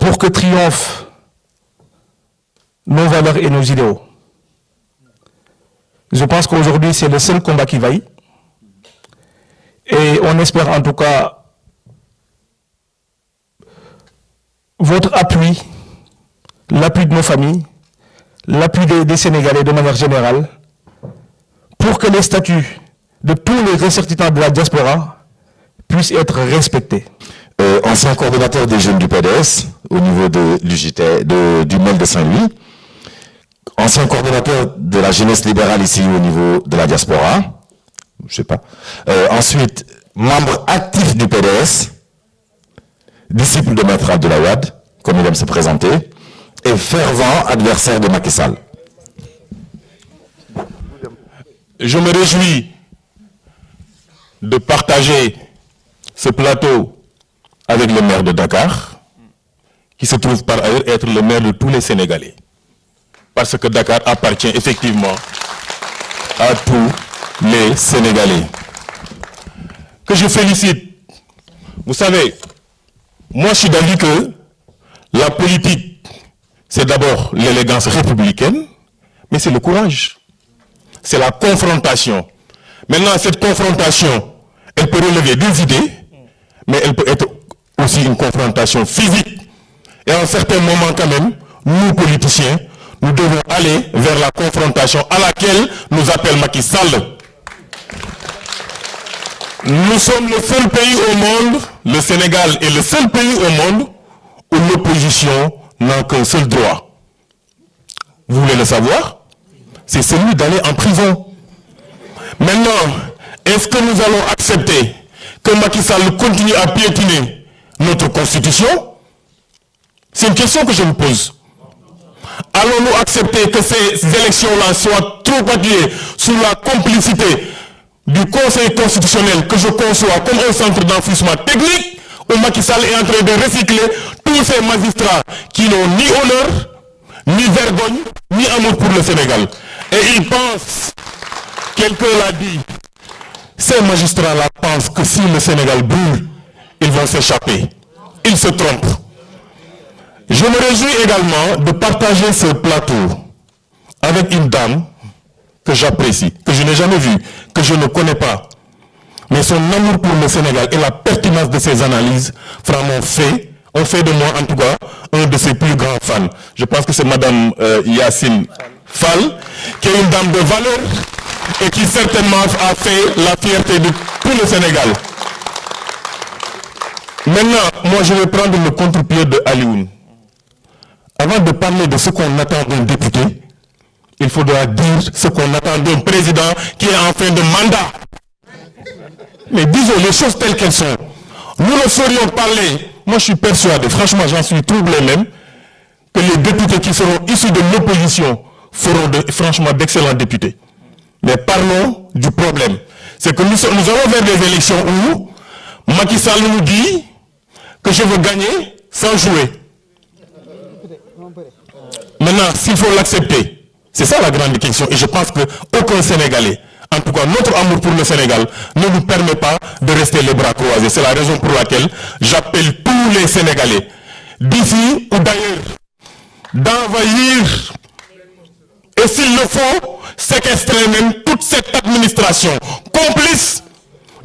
pour que triomphent nos valeurs et nos idéaux. Je pense qu'aujourd'hui, c'est le seul combat qui vaille. Et on espère en tout cas votre appui, l'appui de nos familles, l'appui des Sénégalais de manière générale, pour que les statuts de tous les ressortissants de la diaspora puissent être respectés. Ancien coordonnateur des jeunes du PDS au niveau de l'UJT, du MEL de Saint-Louis, ancien coordonnateur de la jeunesse libérale ici au niveau de la diaspora, je sais pas. Ensuite, membre actif du PDS, disciple de Maître Abdoulaye Wade, comme il aime se présenter, et fervent adversaire de Macky Sall. Je me réjouis de partager ce plateau avec le maire de Dakar, qui se trouve par ailleurs être le maire de tous les Sénégalais. Parce que Dakar appartient effectivement à tous les Sénégalais. Que je félicite. Vous savez, moi je suis d'avis que la politique, c'est d'abord l'élégance républicaine, mais c'est le courage. C'est la confrontation. Maintenant, cette confrontation, elle peut relever des idées, mais elle peut être aussi une confrontation physique. Et à un certain moment quand même, nous politiciens, nous devons aller vers la confrontation à laquelle nous appelle Macky Sall. Nous sommes le seul pays au monde, le Sénégal est le seul pays au monde où l'opposition n'a qu'un seul droit. Vous voulez le savoir? C'est celui d'aller en prison. Maintenant, est-ce que nous allons accepter que Macky Sall continue à piétiner notre constitution? C'est une question que je me pose. Allons-nous accepter que ces élections-là soient trop appuyées sous la complicité du Conseil constitutionnel que je conçois comme un centre d'enfouissement technique où Macky Sall est en train de recycler tous ces magistrats qui n'ont ni honneur, ni vergogne, ni amour pour le Sénégal. Et ils pensent, quelqu'un l'a dit, ces magistrats-là pensent que si le Sénégal brûle, ils vont s'échapper. Ils se trompent. Je me réjouis également de partager ce plateau avec une dame que j'apprécie, que je n'ai jamais vue, que je ne connais pas. Mais son amour pour le Sénégal et la pertinence de ses analyses, vraiment ont fait de moi en tout cas un de ses plus grands fans. Je pense que c'est Madame Yacine Fall, qui est une dame de valeur et qui certainement a fait la fierté de tout le Sénégal. Maintenant, moi je vais prendre le contre-pied de Alioune. Avant de parler de ce qu'on attend d'un député, il faudra dire ce qu'on attend d'un président qui est en fin de mandat. Mais disons les choses telles qu'elles sont. Nous ne saurions parler, moi je suis persuadé, franchement j'en suis troublé même, que les députés qui seront issus de l'opposition feront franchement d'excellents députés. Mais parlons du problème. C'est que nous allons vers des élections où Macky Sall nous dit que je veux gagner sans jouer. Maintenant, s'il faut l'accepter, c'est ça la grande question. Et je pense qu'aucun Sénégalais, En tout cas, notre amour pour le Sénégal ne nous permet pas de rester les bras croisés. C'est la raison pour laquelle j'appelle tous les Sénégalais, d'ici ou d'ailleurs, d'envahir et s'il le faut, séquestrer même toute cette administration complice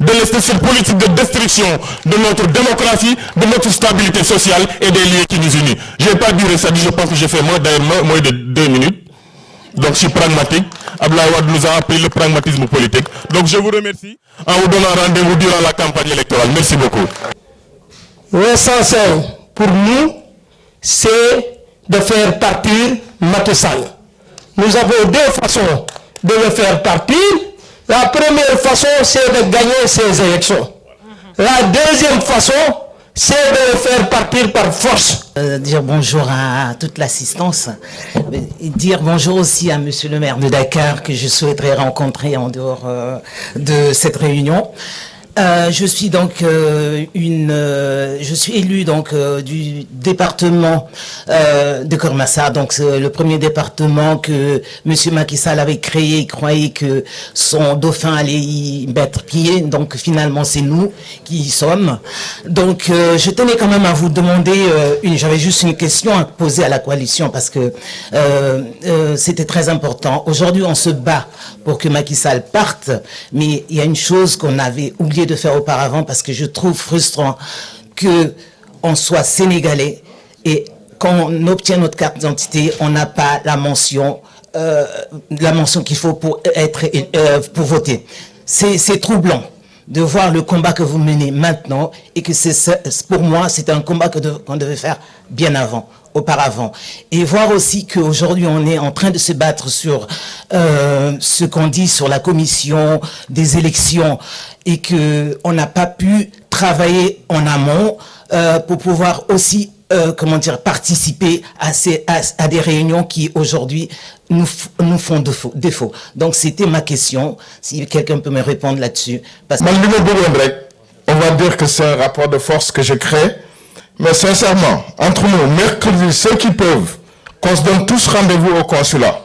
de cette politique de destruction de notre démocratie, de notre stabilité sociale et des liens qui nous unissent. Je n'ai pas duré ça, je pense que j'ai fait moins de 2 minutes. Donc je suis pragmatique. Abdoulaye Wade nous a appris le pragmatisme politique. Donc je vous remercie en vous donnant rendez-vous durant la campagne électorale. Merci beaucoup. L'essentiel pour nous, c'est de faire partir Macky Sall. Nous avons 2 façons de le faire partir. La première façon, c'est de gagner ces élections. La deuxième façon, c'est de le faire partir par force. Dire bonjour à toute l'assistance et dire bonjour aussi à monsieur le maire de Dakar que je souhaiterais rencontrer en dehors de cette réunion. Je suis donc je suis élu donc du département de Keur-Massar, donc le premier département que monsieur Macky Sall avait créé. Il croyait que son dauphin allait y mettre pied, donc finalement c'est nous qui y sommes. Donc je tenais quand même à vous demander j'avais juste une question à poser à la coalition parce que c'était très important. Aujourd'hui on se bat pour que Macky Sall parte, mais il y a une chose qu'on avait oublié de faire auparavant parce que je trouve frustrant que on soit sénégalais et quand on obtient notre carte d'identité, on n'a pas la mention qu'il faut pour pour voter. C'est troublant de voir le combat que vous menez maintenant et que pour moi c'est un combat qu'on devait faire bien auparavant. Et voir aussi qu'aujourd'hui on est en train de se battre sur ce qu'on dit sur la commission des élections et qu'on n'a pas pu travailler en amont pour pouvoir aussi participer à des réunions qui aujourd'hui nous font défaut. Donc c'était ma question, si quelqu'un peut me répondre là-dessus. On va dire que c'est un rapport de force que je crée, mais sincèrement, entre nous, mercredi, ceux qui peuvent, qu'on se donne tous rendez-vous au consulat.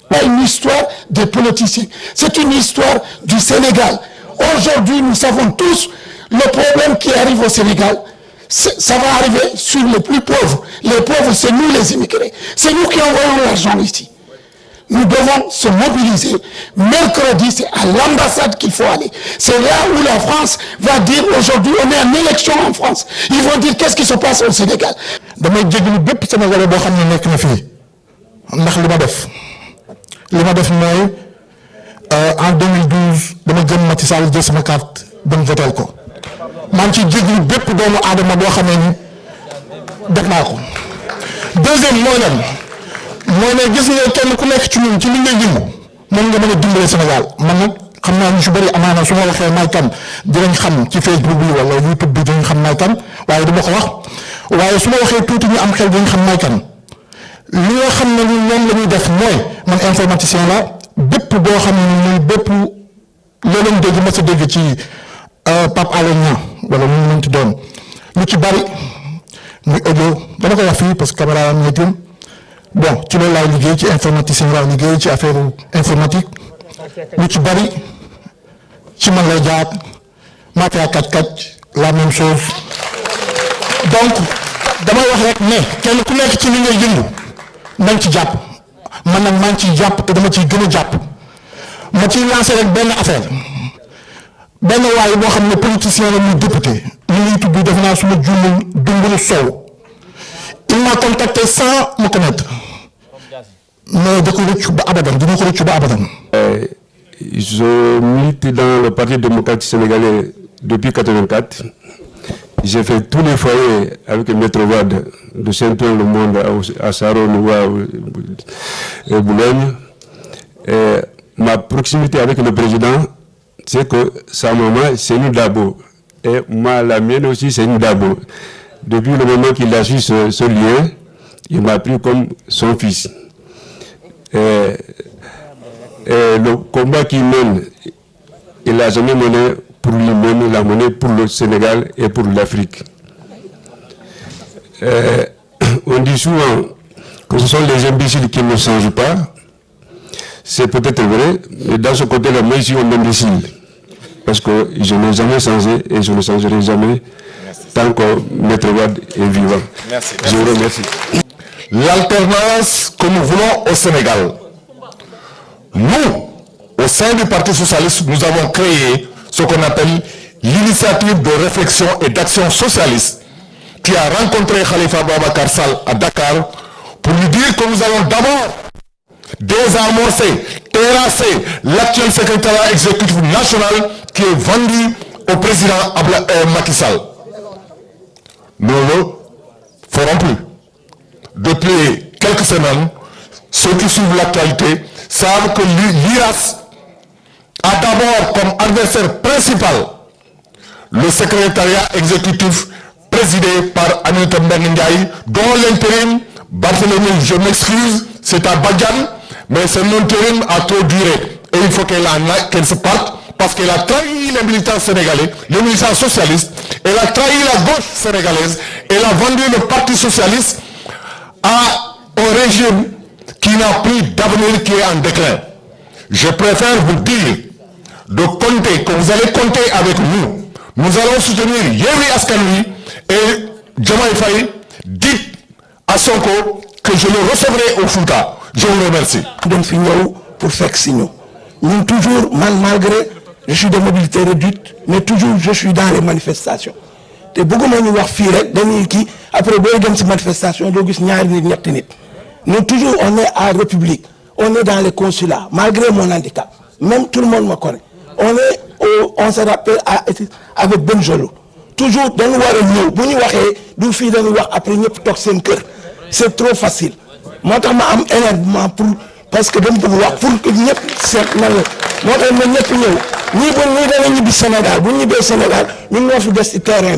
Pas une histoire des politiciens, c'est une histoire du Sénégal. Aujourd'hui, nous savons tous le problème qui arrive au Sénégal. Ça va arriver sur les plus pauvres. Les pauvres, c'est nous les immigrés. C'est nous qui envoyons l'argent ici. Nous devons se mobiliser. Mercredi, c'est à l'ambassade qu'il faut aller. C'est là où la France va dire aujourd'hui, on est en élection en France. Ils vont dire qu'est-ce qui se passe au Sénégal. damay jégalu bépp Sénégalais boo xam ne nekk na fii ndax li ma def mooy en 2012 dama gëm Macky Sall jël sama carte dem votel ko maa ngi ciy jégalu bépp doomu aadama boo xamee ni def naa ko. deuxième mooy ne gis nga kenn ku nekk ci ñun ci li ngay yëngu moom nga mën a dimbale Sénégal man nag xam naa ñu si bëri amaana su ma waxee may kan dinañ xam ci Facebook bi wala YouTube bi dinañ xam may kan waaye du ma ko wax waaye su ma waxee tuuti ñu am xel dinañ xam may kan li nga xam ne ñun moom la ñuy def mooy man informaticien la bépp boo xam ne muy bépp loolu lañ dégg ma sa dégg ci Pape Alé Niang wala lu mu mënti doon lu ci bari muy audio dama ko wax fii parce que caméra am ñetti bon ci loolu laay liggéey ci informaticien laay liggéey ci affaire informatique lu ci bari ci man lay jaar mafia kàcc la même chose donc damay wax rek ne kenn ku nekk ci li ngay yëngu nañ ci jàpp man nag maa ngi ciy jàpp te dama ciy gën a jàpp ma ciy lancé rek benn affaire benn waay boo xam ne politicien la muy député ñu ngi tudd def naa suma juumul Dumbulu Sow il m'a contacté sans me connaître mais da ko rëccu ba abadan dina ko rëccu ba abadan. Je milite dans le Parti démocratique sénégalais depuis 1984. J'ai fait tous les foyers avec Maître Wade de Saint-Ouen-le-Monde à Saron et Boulogne. Et ma proximité avec le président, c'est que sa maman, c'est une Dabo. Et moi, la mienne aussi, c'est une Dabo. Depuis le moment qu'il a su ce lien, il m'a pris comme son fils. Et le combat qu'il mène, il n'a jamais mené pour lui-même, il l'a mené pour le Sénégal et pour l'Afrique. On dit souvent que ce sont les imbéciles qui ne changent pas. C'est peut-être vrai, mais dans ce côté-là, moi je suis un imbécile. Parce que je n'ai jamais changé et je ne changerai jamais tant que Maître Wade est vivant. Merci. Je vous remercie. L'alternance que nous voulons au Sénégal. Nous, au sein du Parti Socialiste, nous avons créé ce qu'on appelle l'initiative de réflexion et d'action socialiste qui a rencontré Khalifa Boubacar Sall à Dakar pour lui dire que nous allons d'abord désamorcer, terrasser l'actuel secrétariat exécutif national qui est vendu au président Macky Sall. Nous ne le ferons plus. Depuis quelques semaines, ceux qui suivent l'actualité savent que l'IRAS a d'abord comme adversaire principal le secrétariat exécutif présidé par Aminata Mbengue Ndiaye, dont l'intérim, Barthélémy, je m'excuse, c'est à Badiane, mais son intérim a trop duré. Et il faut qu'elle se parte parce qu'elle a trahi les militants sénégalais, les militants socialistes, elle a trahi la gauche sénégalaise, elle a vendu le Parti socialiste au régime qui n'a plus d'avenir, qui est en déclin. Je préfère vous dire de compter, que vous allez compter avec nous. Nous allons soutenir Yewwi Askan Wi et Diomaye Faye. Dites à Sonko que je le recevrai au Fouta. Je vous remercie. Pour faire signe. Nous toujours, malgré, je suis de mobilité réduite, mais toujours je suis dans les manifestations. Et beaucoup de gens après les manifestations, nous toujours on est à République, on est dans les consulats, malgré mon handicap. Même tout le monde me connaît. On se rappelle avec Benjolo. Toujours dans le après c'est trop facile. Moi, je suis énervement pour parce que pour que nous ni Sénégal, Sénégal, nous avons fait terrain.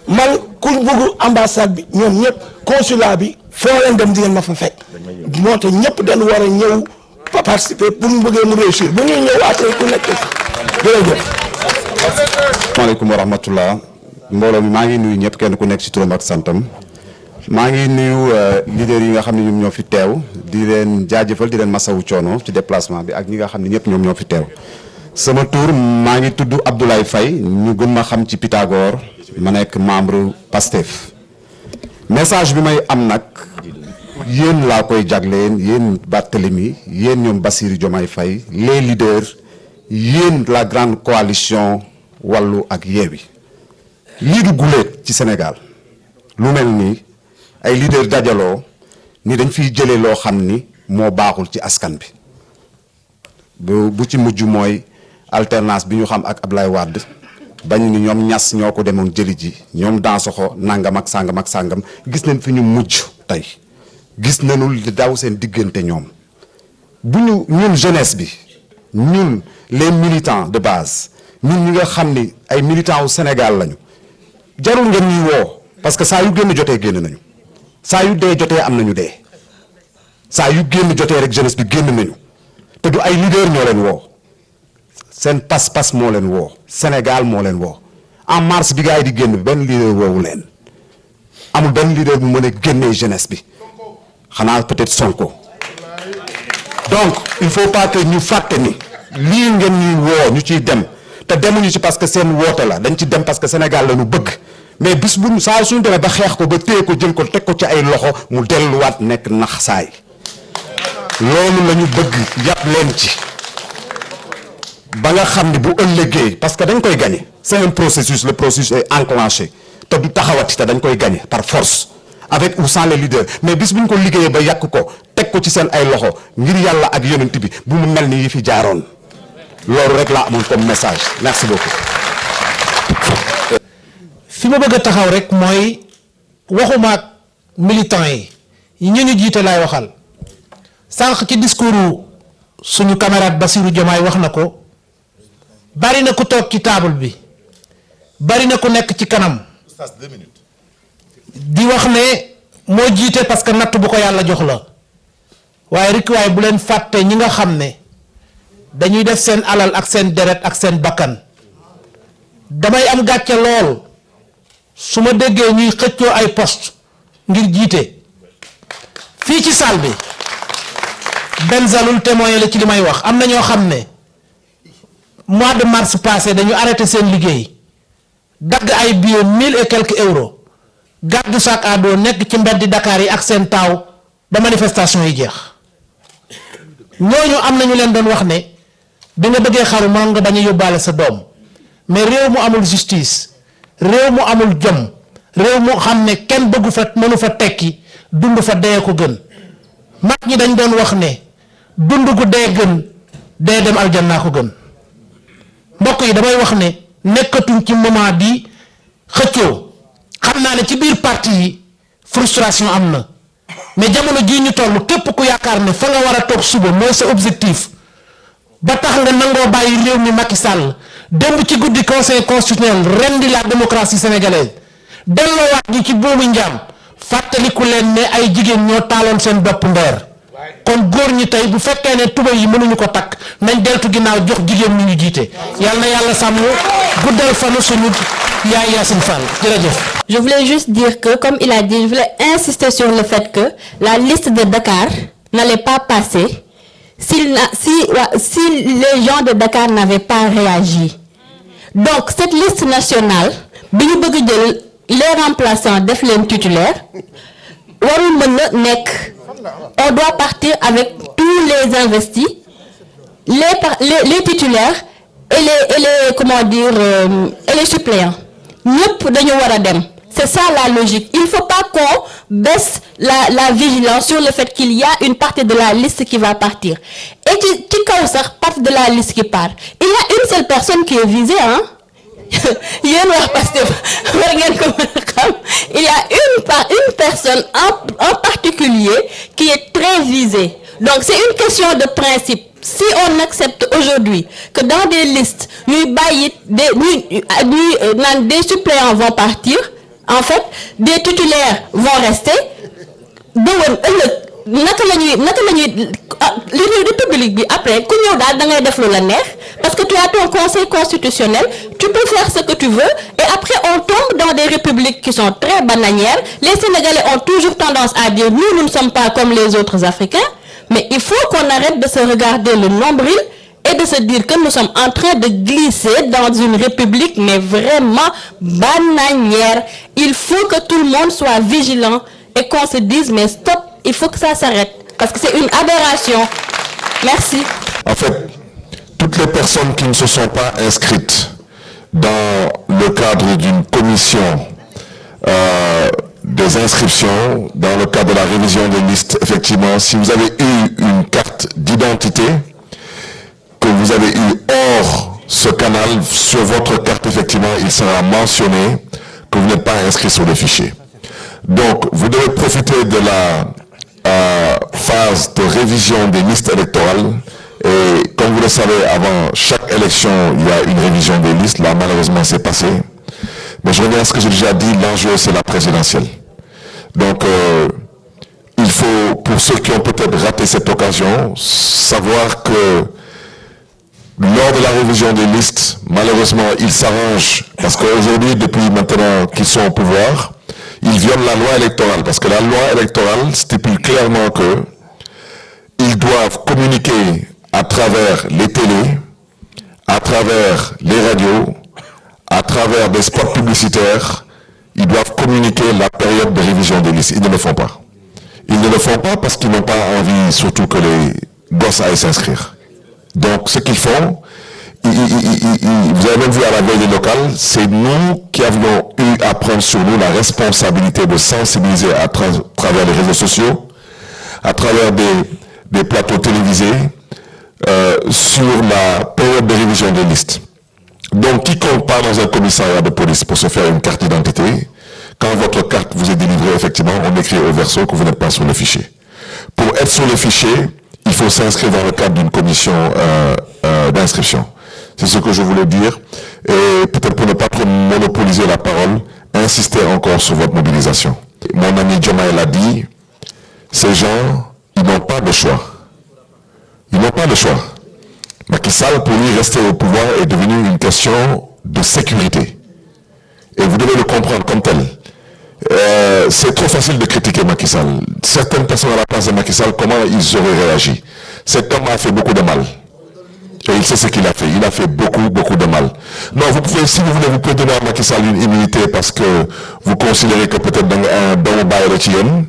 Man ku bëgg ambassade bi ñoom ñëpp consulat bi foo leen dem di ngeen ma fa fekk moo tax ñëpp dañu war a ñëw participer pour mu bëggee mu réussir bu ñuy ñëw après ku nekk jërëjëf. Asalaamaaleykum wa rahmatullah mbooloo mi maa ngi nuyu ñëpp kenn ku nekk ci turam ak santam maa ngi nuyu leader yi nga xam ne ñoom ñoo fi teew di leen jaajëfal di leen masawu coono ci déplacement bi ak ñi nga xam ne ñëpp ñoom ñoo fi teew sama tour maa ngi tudd Abdoulaye Faye ñu gën ma xam ci Pythagore ma nekk membre PASTEF message bi may am nag yéen laa koy jagleen yéen Barthélémy yéen ñoom Bassirou Diomaye Faye les leaders yéen la grande coalition Wallu ak Yewwi lii du guléet ci Sénégal lu mel nii ay leaders dajaloo ni dañ fiy jëlee loo xam ni moo baaxul ci askan bi bu ci mujj mooy alternance bi ñu xam ak Ablaye Wade bañ ni ñoom ñas ñoo ko demoon jëli ji ñoom Dansokho nangam ak sàngam gis nañ fi ñu mujj tey gis nañu li daw seen diggante ñoom bu ñu ñun jeunesse bi ñun les militants de base ñun ñi nga xam ni ay militants wu Sénégal lañu jarul ngeen ñuy woo parce que saa yu génn jotee génn nañu saa yu dee jotee am nañu dee saa yu génn jotee rek jeunesse bi génn nañu te du ay leader ñoo leen woo seen pas-pas moo leen woo Sénégal moo leen woo en mars bi gars yi di génn benn leader woowu leen amul benn leader bu mën a génnee jeunesse bi xanaa peut-être Sonko donc il faut pas que ñu fàtte ni lii ngeen ñuy woo ñu ciy dem te demuñu ci parce que seen woote la dañ ci dem parce que Sénégal la ñu bëgg mais bis bu saa suñu demee ba xeex ko ba téye ko jël ko teg ko ci ay loxo mu delluwaat nekk nax saay loolu la ñu bëgg yàpp leen ci ba nga xam ni bu ëllëgee parce que dañ koy gagner c'est un processus le processus est enclenché te du taxawati te dañ koy gagner par force avec ou sans les leaders mais bis bu ñu ko liggéeyee ba yàq ko teg ko ci seen ay loxo ngir yàlla ak yonent bi bu mu mel ni yi fi jaaroon loolu rek laa amoon comme message merci beaucoup. fi ma bëgg a taxaw rek mooy waxuma ak militants yi ñu ñu jiite laay waxal sànq ci discours suñu camarade Bassirou Diomaye wax na ko bari na ku toog ci table bi bari na ku nekk ci kanam di wax ne moo jiite parce que natt bu ko yàlla jox la waaye rek waaye bu leen fàtte ñi nga xam ne dañuy def seen alal ak seen deret ak seen bakkan damay am gàcce lool su ma déggee ñuy xëccoo ay poste ngir jiite fii ci salle bi Benzaloul témoin la ci li may wax am na ñoo xam ne mois de mars passé dañu arrêté seen liggéey dagg ay billets 1000 et quelques euros gàddu sac à dos nekk ci mbeddi Dakar yi ak seen taaw ba manifestation yi jeex ñooñu am na ñu leen doon wax ne bi nga bëggee xaru mën nga bañ a yóbbaale sa doom mais réew mu amul justice réew mu amul jom réew mu xam ne kenn bëggu fa mënu fa tekki dund fa dee ko gën mag ñi dañ doon wax ne dund gu dee gën dee dem aljanna ko gën mbokk yi damay wax ne nekkatuñ ci moment bi xëccoo xam naa ne ci biir parti yi frustration am na mais jamono jii ñu toll képp ku yaakaar ne fa nga war a toog suba mooy sa objectif ba tax nga nangoo bàyyi réew mi Macky Sall démb ci guddi conseil constitutionnel rendi la démocratie sénégalaise delloowaat ñi ci buumu njaam fàttaliku leen ne ay jigéen ñoo taaloon seen bopp ndeer kon góor ñi tey bu fekkee ne tuba yi mënuñu ko takk nañ deltu ginnaaw jox jigéen ñu ñu jiite yàlla na yàlla sàmm guddal fanu suñu yaay Yacine Fall jërëjëf. Je voulais juste dire que, comme il a dit, je voulais insister sur le fait que la liste de Dakar n'allait pas passer si les gens de Dakar n'avaient pas réagi. Donc, cette liste nationale, les remplaçants def leen titulaires, on doit partir avec tous les investis, les titulaires et les comment dire, et les suppléants. C'est ça la logique. Il ne faut pas qu'on baisse la vigilance sur le fait qu'il y a une partie de la liste qui va partir. Et qui cause partie de la liste qui part. Il y a une seule personne qui est visée, hein? Il y a une personne en particulier qui est très visée. Donc c'est une question de principe. Si on accepte aujourd'hui que dans des listes, des suppléants vont partir, en fait, des titulaires vont rester, après, parce que tu as ton conseil constitutionnel, tu peux faire ce que tu veux, et après on tombe dans des républiques qui sont très bananières. Les Sénégalais ont toujours tendance à dire nous ne sommes pas comme les autres Africains, mais il faut qu'on arrête de se regarder le nombril et de se dire que nous sommes en train de glisser dans une république, mais vraiment bananière. Il faut que tout le monde soit vigilant et qu'on se dise, mais stop, il faut que ça s'arrête, parce que c'est une aberration. Merci. En fait, toutes les personnes qui ne se sont pas inscrites dans le cadre d'une commission des inscriptions, dans le cadre de la révision des listes, effectivement, si vous avez eu une carte d'identité, que vous avez eu hors ce canal, sur votre carte, effectivement, il sera mentionné que vous n'êtes pas inscrit sur le fichier. Donc, vous devez profiter de la phase de révision des listes électorales. Et comme vous le savez, avant chaque élection, il y a une révision des listes. Là, malheureusement, c'est passé. Mais je reviens à ce que j'ai déjà dit, l'enjeu, c'est la présidentielle. Donc, il faut, pour ceux qui ont peut-être raté cette occasion, savoir que lors de la révision des listes, malheureusement, ils s'arrangent, parce qu'aujourd'hui, depuis maintenant qu'ils sont au pouvoir, ils violent la loi électorale, parce que la loi électorale stipule clairement que ils doivent communiquer à travers les télés, à travers les radios, à travers des spots publicitaires, ils doivent communiquer la période de révision des listes. Ils ne le font pas. Ils ne le font pas parce qu'ils n'ont pas envie, surtout que les gosses aillent s'inscrire. Donc, ce qu'ils font, vous avez même vu à la veille des locales, c'est nous qui avions eu à prendre sur nous la responsabilité de sensibiliser à travers les réseaux sociaux, à travers des plateaux télévisés, sur la période de révision des listes. Donc, quiconque part dans un commissariat de police pour se faire une carte d'identité, quand votre carte vous est délivrée, effectivement, on écrit au verso que vous n'êtes pas sur le fichier. Pour être sur le fichier, il faut s'inscrire dans le cadre d'une commission d'inscription. C'est ce que je voulais dire. Et peut-être pour ne pas trop monopoliser la parole, insister encore sur votre mobilisation. Mon ami Diomaye l'a dit, ces gens, ils n'ont pas de choix. Ils n'ont pas de choix. Macky Sall, pour lui, rester au pouvoir est devenu une question de sécurité. Et vous devez le comprendre comme tel. C'est trop facile de critiquer Macky Sall. Certaines personnes à la place de Macky Sall, comment ils auraient réagi? Cet homme a fait beaucoup de mal. Et il sait ce qu'il a fait. Il a fait beaucoup, beaucoup de mal. Non, vous pouvez, si vous voulez, vous pouvez donner à Macky Sall une immunité parce que vous considérez que peut-être un bon bail retient.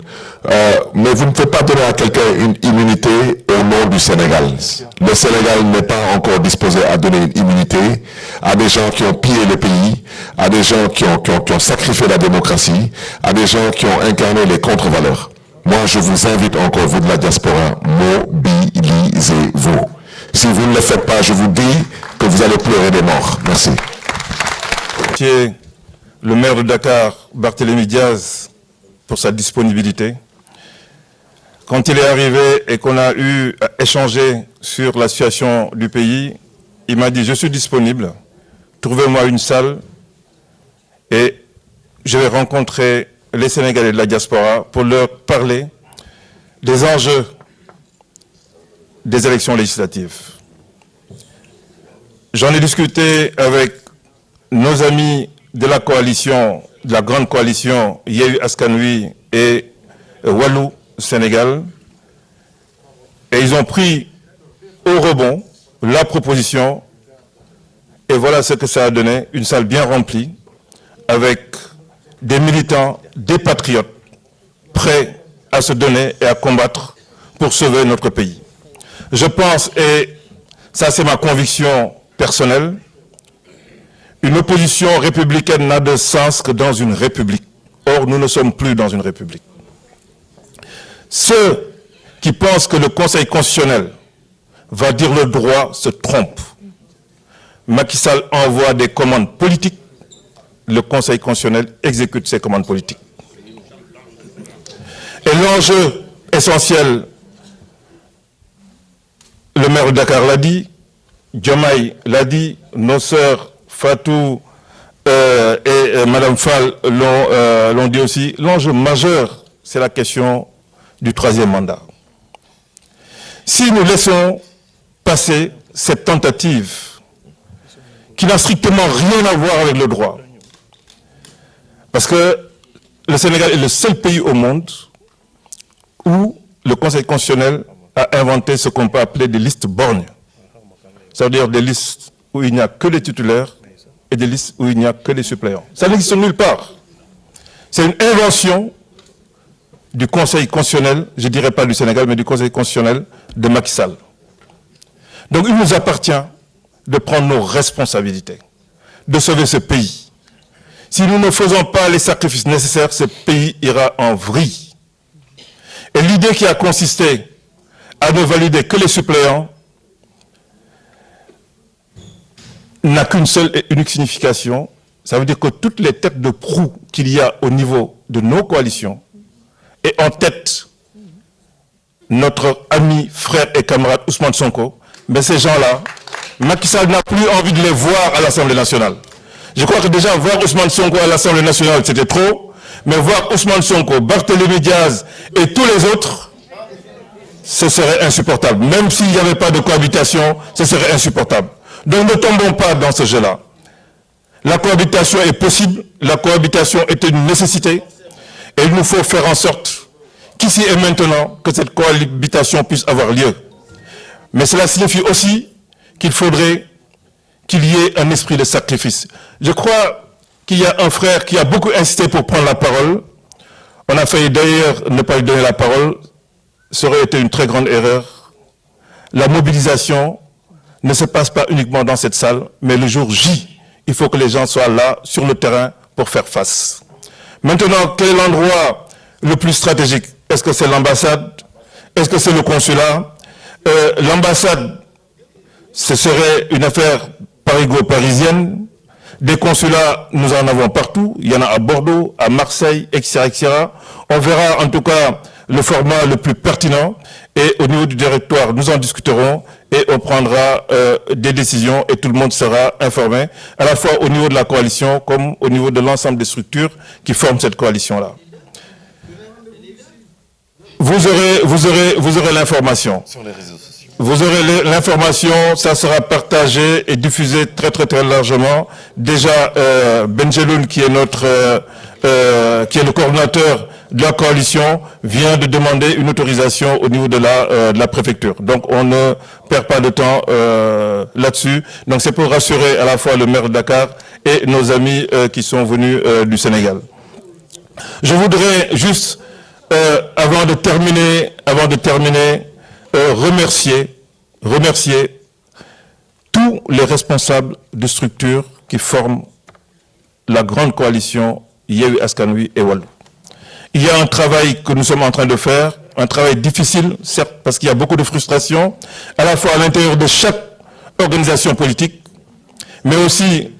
Mais vous ne pouvez pas donner à quelqu'un une immunité au nom du Sénégal. Le Sénégal n'est pas encore disposé à donner une immunité à des gens qui ont pillé le pays, à des gens qui ont sacrifié la démocratie, à des gens qui ont incarné les contre-valeurs. Moi, je vous invite encore, vous de la diaspora, mobilisez-vous. Si vous ne le faites pas, je vous dis que vous allez pleurer des morts. Merci. Le maire de Dakar, Barthélémy Diaz, pour sa disponibilité. Quand il est arrivé et qu'on a eu à échanger sur la situation du pays, il m'a dit « Je suis disponible, trouvez-moi une salle et je vais rencontrer les Sénégalais de la diaspora pour leur parler des enjeux des élections législatives. » J'en ai discuté avec nos amis de la coalition, de la grande coalition Yewwi Askan Wi et Wallu Sénégal, et ils ont pris au rebond la proposition, et voilà ce que ça a donné, une salle bien remplie, avec des militants, des patriotes, prêts à se donner et à combattre pour sauver notre pays. Je pense, et ça c'est ma conviction personnelle, une opposition républicaine n'a de sens que dans une république. Or, nous ne sommes plus dans une république. Ceux qui pensent que le Conseil constitutionnel va dire le droit se trompent. Macky Sall envoie des commandes politiques, le Conseil constitutionnel exécute ces commandes politiques. Et l'enjeu essentiel, le maire de Dakar l'a dit, Diomaye l'a dit, nos sœurs Fatou et Madame Fall l'ont dit aussi, l'enjeu majeur, c'est la question du troisième mandat. Si nous laissons passer cette tentative qui n'a strictement rien à voir avec le droit, parce que le Sénégal est le seul pays au monde où le Conseil constitutionnel a inventé ce qu'on peut appeler des listes borgnes. Ça veut dire des listes où il n'y a que les titulaires et des listes où il n'y a que les suppléants. Ça n'existe nulle part. C'est une invention du Conseil constitutionnel, je ne dirais pas du Sénégal, mais du Conseil constitutionnel de Macky Sall. Donc il nous appartient de prendre nos responsabilités, de sauver ce pays. Si nous ne faisons pas les sacrifices nécessaires, ce pays ira en vrille. Et l'idée qui a consisté à ne valider que les suppléants n'a qu'une seule et unique signification. Ça veut dire que toutes les têtes de proue qu'il y a au niveau de nos coalitions, et en tête notre ami, frère et camarade Ousmane Sonko, mais ces gens-là, Macky Sall n'a plus envie de les voir à l'Assemblée nationale. Je crois que déjà voir Ousmane Sonko à l'Assemblée nationale, c'était trop, mais voir Ousmane Sonko, Barthélémy Diaz et tous les autres, ce serait insupportable. Même s'il n'y avait pas de cohabitation, ce serait insupportable. Donc ne tombons pas dans ce jeu-là. La cohabitation est possible, la cohabitation est une nécessité, et il nous faut faire en sorte qu'ici et maintenant, que cette cohabitation puisse avoir lieu. Mais cela signifie aussi qu'il faudrait qu'il y ait un esprit de sacrifice. Je crois qu'il y a un frère qui a beaucoup insisté pour prendre la parole. On a failli d'ailleurs ne pas lui donner la parole. Ça aurait été une très grande erreur. La mobilisation ne se passe pas uniquement dans cette salle, mais le jour J, il faut que les gens soient là, sur le terrain, pour faire face. Maintenant, quel est l'endroit le plus stratégique? Est-ce que c'est l'ambassade? Est-ce que c'est le consulat? L'ambassade, ce serait une affaire parigo-parisienne. Des consulats, nous en avons partout. Il y en a à Bordeaux, à Marseille, etc., etc. On verra en tout cas le format le plus pertinent. Et au niveau du directoire, nous en discuterons et on prendra des décisions et tout le monde sera informé, à la fois au niveau de la coalition comme au niveau de l'ensemble des structures qui forment cette coalition-là. Vous aurez l'information. Sur les réseaux sociaux. Vous aurez l'information, ça sera partagé et diffusé très très largement. Déjà, Benjeloun, qui est le coordinateur de la coalition vient de demander une autorisation au niveau de la préfecture. Donc on ne perd pas de temps là-dessus. Donc c'est pour rassurer à la fois le maire de Dakar et nos amis qui sont venus du Sénégal. Je voudrais juste, avant de terminer, remercier tous les responsables de structures qui forment la grande coalition Yewwi Askan Wi et Wallu. Il y a un travail que nous sommes en train de faire, un travail difficile, certes, parce qu'il y a beaucoup de frustration, à la fois à l'intérieur de chaque organisation politique, mais aussi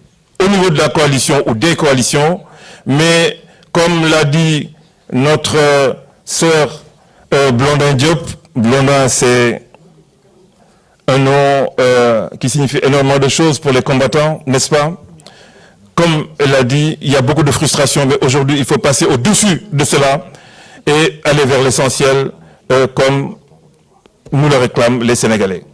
au niveau de la coalition ou des coalitions. Mais comme l'a dit notre sœur Blondin Diop, Blondin c'est un nom qui signifie énormément de choses pour les combattants, n'est-ce pas? Comme elle l'a dit, il y a beaucoup de frustration, mais aujourd'hui, il faut passer au-dessus de cela et aller vers l'essentiel, comme nous le réclament les Sénégalais.